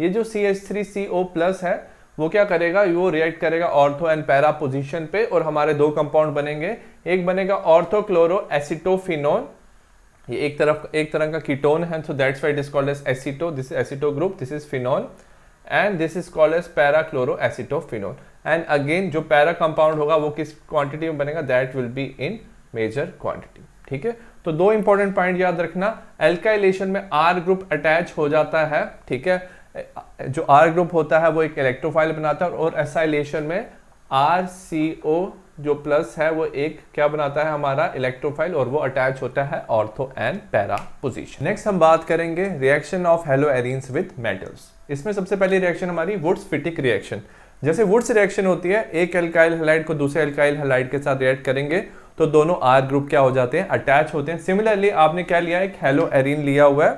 ये जो CH3CO+ है वो क्या करेगा, वो रिएक्ट करेगा ऑर्थो एंड पैरा पोजीशन पे, और हमारे दो कंपाउंड बनेंगे, एक बनेगा ऑर्थोक्लोरो एसिटोफिनोन, ये एक तरह का कीटोन है, so that's why it is called as aceto. This is aceto group, this is phenol and this is called as para-chloroacetophenol. And again जो पैरा कंपाउंड होगा वो किस क्वांटिटी में बनेगा, that will be in major quantity. ठीक है, तो दो इंपॉर्टेंट पॉइंट याद रखना, एल्काइलेशन में R ग्रुप अटैच हो जाता है, ठीक है, जो R ग्रुप होता है वो एक इलेक्ट्रोफाइल बनाता है, और एसाइलेशन में RCO जो प्लस है वो एक क्या बनाता है हमारा इलेक्ट्रोफाइल और वो अटैच होता है ortho and para position. Next हम बात करेंगे reaction of haloarenes with metals. इसमें सबसे पहली रिएक्शन हमारी वुड्स-फिटिक रिएक्शन। जैसे वुड्स रिएक्शन होती है, एक एल्काइल हैलाइड को दूसरे एल्काइल हैलाइड के साथ रिएक्ट करेंगे तो दोनों आर ग्रुप क्या हो जाते हैं, अटैच होते हैं। सिमिलरली आपने क्या लिया, एक हेलोएरीन लिया हुआ है,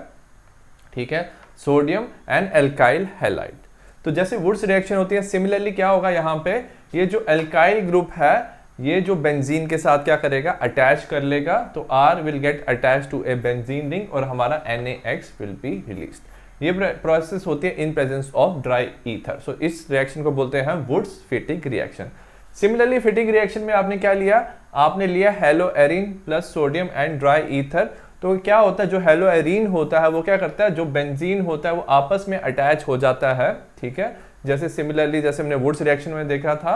ठीक है, सोडियम एंड एल्काइल हैलाइड। तो जैसे वुड्स रिएक्शन होती है, सिमिलरली क्या होगा यहाँ पे, ये जो एल्काइल ग्रुप है ये जो बेंजीन के साथ क्या करेगा, अटैच कर लेगा, तो R will get attach to a benzene ring और हमारा NaX विल बी रिलीज्ड। ये प्रोसेस होती है in presence of dry ether. So इस रिएक्शन को बोलते हैं Wurtz Fittig reaction. Similarly Fittig reaction में आपने क्या लिया, आपने लिया haloarene plus sodium and dry ether. तो क्या होता है, जो हेलोएरीन होता है वो क्या करता है, जो बेंजीन होता है वो आपस में अटैच हो जाता है, ठीक है। जैसे सिमिलरली जैसे हमने वुड्स रिएक्शन में देखा था,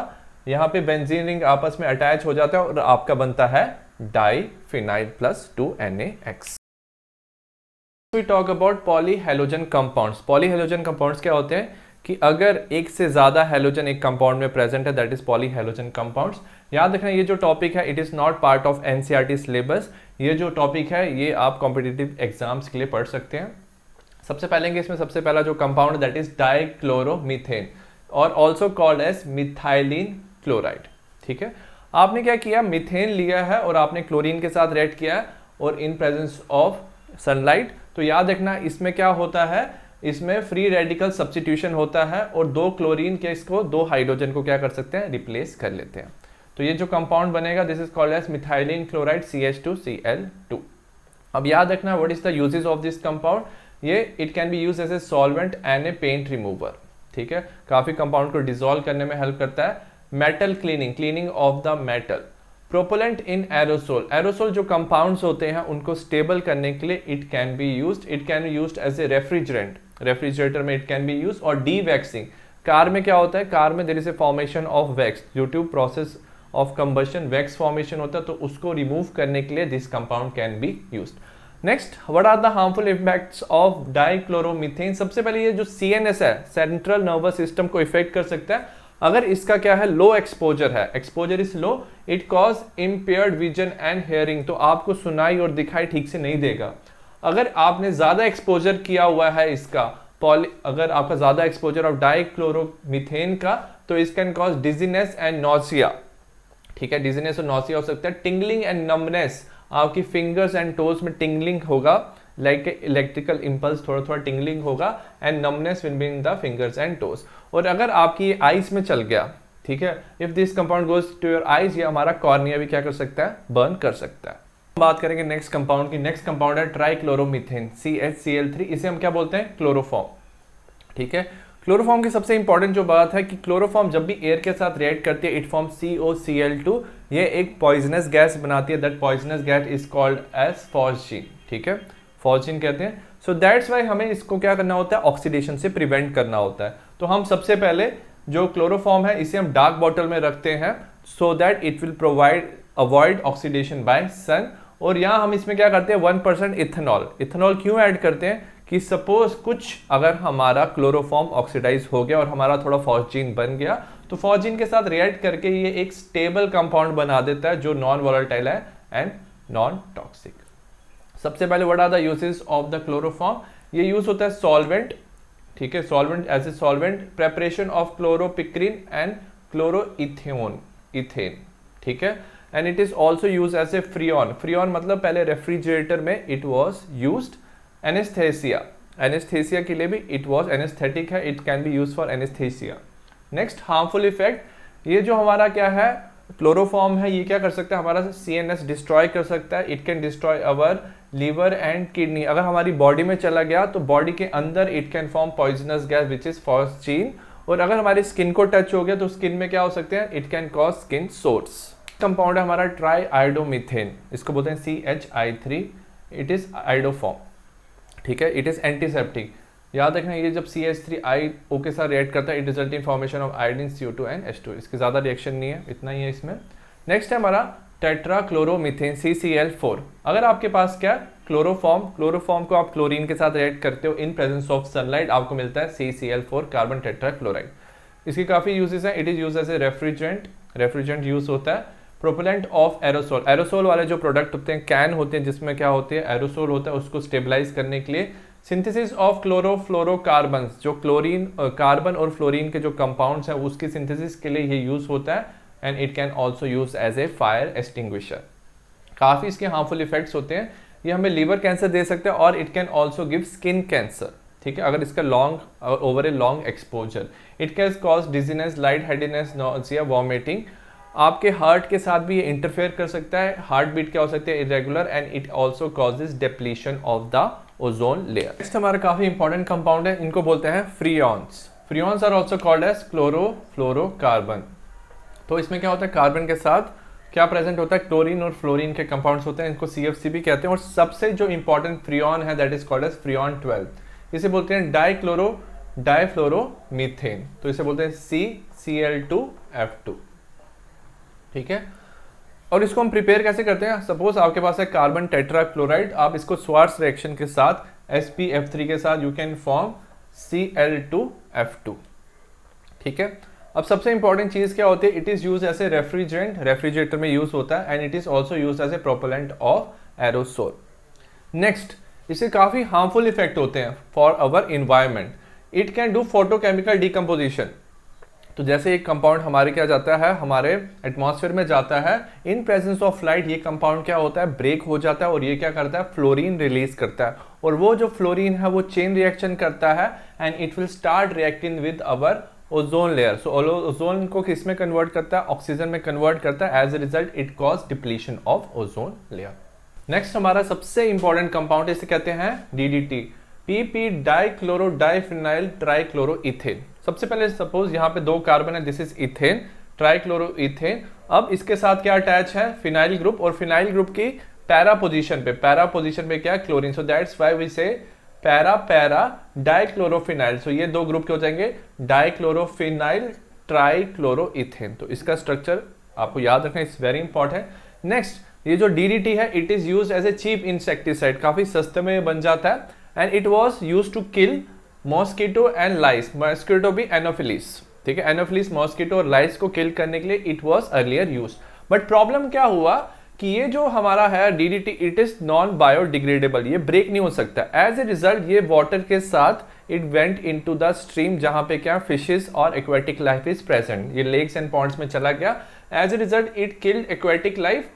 यहाँ पे बेंजीन रिंग आपस में अटैच हो जाता है और आपका बनता है diphenyl plus 2NaX। We talk about polyhalogen compounds. Polyhalogen compounds क्या होते हैं कि अगर एक से ज्यादा हेलोजन एक कंपाउंड में प्रेजेंट है, दैट इज पॉलीहेलोजन कंपाउंड्स। याद रखना ये जो टॉपिक है it is not part of NCERT syllabus. ये जो टॉपिक है ये आप कॉम्पिटिटिव एग्जाम्स के लिए पढ़ सकते हैं। सबसे पहले इसमें सबसे पहला जो कंपाउंड दैट इज डाइक्लोरोमीथेन और also called as methylene chloride, ठीक है। आपने क्या किया, मिथेन लिया है और आपने क्लोरीन के साथ रिएक्ट किया और इन प्रेजेंस ऑफ सनलाइट। तो याद रखना इसमें क्या होता है, इसमें फ्री रेडिकल सब्स्टिट्यूशन होता है और दो क्लोरीन के इसको दो हाइड्रोजन को क्या कर सकते हैं, रिप्लेस कर लेते हैं। तो ये जो कंपाउंड बनेगा this is called as methylene chloride CH2Cl2। अब याद रखना what is the uses of this compound, ये it can be used as a solvent and a paint remover, ठीक है। काफी कंपाउंड को डिसॉल्व करने में हेल्प करता है। Metal cleaning, cleaning of the metal. Propellant in aerosol, aerosol जो कंपाउंड्स होते हैं उनको स्टेबल करने के लिए it can be used as a refrigerant, refrigerator में इट कैन बी यूज्ड। और डी वैक्सिंग, कार में क्या होता है, कार में there is a formation of wax due to process of combustion, wax formation होता है, तो उसको रिमूव करने के लिए this compound can be used. Next, what are the harmful effects of dichloromethane. सबसे पहले ये जो CNS है, सेंट्रल नर्वस सिस्टम को इफेक्ट कर सकता है अगर इसका क्या है, लो एक्सपोजर है, exposure is low. It cause impaired vision and hearing, तो आपको सुनाई और दिखाई ठीक से नहीं देगा। अगर आपने ज्यादा एक्सपोजर किया हुआ है इसका, अगर आपका ज्यादा एक्सपोजर ऑफ डाइक्लोरोमीथेन का, तो इस can cause dizziness and nausea, ठीक है, डिजीनेस और नॉसिया हो सकता है। टिंगलिंग एंड नम्बनेस, आपकी फिंगर्स एंड टोज में टिंगलिंग होगा, लाइक इलेक्ट्रिकल इंपल्स, थोड़ा थोड़ा टिंगलिंग होगा and numbness will be in the fingers and toes. और अगर आपकी आईज में चल गया, ठीक है, if this compound goes to your eyes, ये हमारा कॉर्निया भी क्या कर सकता है, बर्न कर सकता है। बात करेंगे नेक्स्ट कंपाउंड की। नेक्स्ट कंपाउंड है ट्राइक्लोरोमीथेन CHCl3। इसे हम क्या बोलते हैं, क्लोरोफॉर्म, ठीक है। क्लोरोफॉर्म की सबसे इंपॉर्टेंट जो बात है कि क्लोरोफॉर्म जब भी एयर के साथ रिएक्ट करती है इट फॉर्म COCl2। ये एक पॉइजनस गैस बनाती है, that poisonous gas is called as phosgene, ठीक है, फॉस्जीन कहते हैं। सो दैट्स वाई हमें इसको क्या करना होता है, ऑक्सीडेशन से प्रिवेंट करना होता है। तो हम सबसे पहले जो क्लोरोफॉर्म है इसे हम डार्क बॉटल में रखते हैं so that it will provide avoid oxidation by sun. और यहाँ हम इसमें क्या करते हैं, 1% इथेनॉल। इथेनॉल क्यों ऐड करते हैं कि सपोज कुछ अगर हमारा क्लोरोफॉर्म ऑक्सीडाइज हो गया और हमारा थोड़ा फॉस्जीन बन गया, तो फॉस्जीन के साथ रिएक्ट करके ये एक स्टेबल कंपाउंड बना देता है जो नॉन वोलेटाइल है एंड नॉन टॉक्सिक। सबसे पहले what are the uses of the chloroform, ये यूज होता है सॉल्वेंट, ठीक है, solvent as a solvent, preparation of chloropicrin and chloroethane, ethane, ठीक है। And it is also use as a freon, freon मतलब पहले रेफ्रिजरेटर में it was used. Anesthesia, anesthesia के लिए भी इट वॉज एनेस्थेटिक है, it can be use for anesthesia. Next, harmful effect, ये जो हमारा क्या है क्लोरोफॉर्म है, ये क्या कर सकता है, हमारा CNS डिस्ट्रॉय कर सकता है। It can destroy our liver and kidney, अगर हमारी बॉडी में चला गया तो बॉडी के अंदर it can form poisonous gas which is phosgene. और अगर हमारी स्किन को टच हो गया तो स्किन में क्या हो सकते हैं, it can cause skin source. Compound है हमारा ट्राइआयोडोमीथेन, इसको बोलते हैं CHI3, इट इज आयोडोफॉर्म, ठीक है, इट इज एंटीसेप्टिक। याद रखना ये जब CH3IO के साथ रिएक्ट करता है it result in formation of iodine CO2 and H2। इसके ज्यादा रिएक्शन नहीं है, इतना ही है इसमें। नेक्स्ट है हमारा टेट्राक्लोरोमीथेन CCl4। अगर आपके पास क्या क्लोरोफॉर्म को आप क्लोरीन के साथ रिएक्ट करते हो इन प्रेजेंस ऑफ सनलाइट, आपको मिलता है CCl4 कार्बन टेट्राक्लोराइड। इसकी काफी यूजेस हैं, it is use as a refrigerant, refrigerant use होता है। प्रोपेलेंट ऑफ एरोसोल, एरोसोल वाले जो प्रोडक्ट होते हैं, कैन होते हैं जिसमें क्या होती है, एरोसोल होता है, उसको स्टेबलाइज करने के लिए। सिंथेसिस ऑफ क्लोरोफ्लोरोकार्बन, जो क्लोरीन कार्बन और फ्लोरीन के जो कंपाउंड्स हैं उसकी सिंथेसिस के लिए ये यूज होता है। And it can also use as a fire extinguisher. काफ़ी इसके हार्मफुल इफेक्ट्स होते हैं, ये हमें लीवर कैंसर दे सकते हैं और it can also give skin cancer, ठीक है, अगर इसका long over a long exposure. It can cause dizziness, light headedness, nausea, vomiting. आपके हार्ट के साथ भी ये इंटरफेयर कर सकता है, हार्ट बीट क्या हो सकती है, irregular, and it also causes depletion of the ozone layer. Next हमारा काफी इंपॉर्टेंट कंपाउंड है, इनको बोलते हैं freons. Freons are also called as chlorofluorocarbon. तो इसमें क्या होता है, कार्बन के साथ क्या प्रेजेंट होता है, क्लोरीन और फ्लोरीन के कंपाउंड्स होते हैं, इनको CFC भी कहते हैं। और सबसे जो इंपॉर्टेंट फ्रियॉन है that is called as freon 12। इसे बोलते हैं डाइफ्लोरोमीथेन, तो इसे बोलते हैं CCl2F2, ठीक है। और इसको हम प्रिपेयर कैसे करते हैं, सपोज आपके पास है कार्बन टेट्राक्लोराइड, आप इसको स्वार्ट्स रिएक्शन के साथ sp(F3) के साथ यू कैन फॉर्म Cl2F2, ठीक है। अब सबसे इंपॉर्टेंट चीज क्या होती है, it is use as a refrigerant, refrigerator में यूज होता है, and it is also use as a propellant of aerosol. Next, इससे काफी हार्मफुल इफेक्ट होते हैं for our environment. It can do photochemical decomposition. तो जैसे एक कंपाउंड हमारे क्या जाता है, हमारे एटमॉस्फेयर में जाता है, इन प्रेजेंस ऑफ लाइट ये कंपाउंड क्या होता है, ब्रेक हो जाता है और ये क्या करता है, फ्लोरीन रिलीज करता है। और वो जो फ्लोरीन है वो चेन रिएक्शन करता है and it will start reacting with our ozone layer. So ozone को किस में कन्वर्ट करता है, ऑक्सीजन में कन्वर्ट करता है। As A result it cause depletion of ozone layer. Next हमारा सबसे इंपॉर्टेंट कंपाउंड, इसे कहते हैं DDT, PP dichloro diphenyl trichloroethane. सबसे पहले सपोज यहाँ पे 2 कार्बन है, दिस इज इथेन, ट्राइक्लोरोइथेन। अब इसके साथ क्या अटैच है, फिनाइल ग्रुप, और फिनाइल ग्रुप की पैरा पोजीशन पे क्या है, chlorine. So that's why we say para dichlorophenyl. So ये 2 ग्रुप के हो जाएंगे, डाइक्लोरोफिनाइल ट्राइक्लोरोइथेन। तो इसका स्ट्रक्चर आपको याद रखना, इट्स वेरी इंपॉर्टेंट। नेक्स्ट, ये जो DDT है it is use as a cheap insecticide, काफी सस्ते में बन जाता है, and it was used to kill mosquito and lice. Mosquito भी एनोफिलिस, ठीक है, एनोफिलिस, मॉस्किटो और लाइस को किल करने के लिए it was earlier used. But problem क्या हुआ कि ये जो हमारा है DDT, it is non biodegradable, ये ब्रेक नहीं हो सकता। एज ए रिजल्ट ये वाटर के साथ it went into the stream, जहां पे क्या फिशेस और एक्वेटिक लाइफ इज प्रेजेंट, ये लेक्स एंड पॉन्ड्स में चला गया। As A result it killed aquatic life.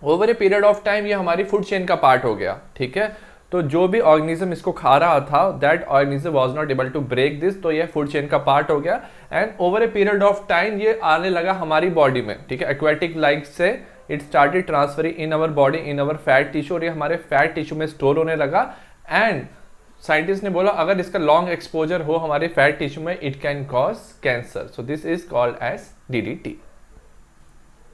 Over a period of time ये हमारी फूड चेन का पार्ट हो गया, ठीक है। तो जो भी ऑर्गेनिज्म इसको खा रहा था, that organism was not able to break this, तो ये फूड चेन का पार्ट हो गया। And over a period of time ये आने लगा हमारी बॉडी में, ठीक है, एक्वेटिक लाइफ से it started transferring in our body, in our fat tissue, और ये हमारे फैट टिश्यू में स्टोर होने लगा। एंड साइंटिस्ट ने बोला अगर इसका लॉन्ग एक्सपोजर हो हमारे फैट टिश्यू में, it can cause cancer. So this is called as DDT।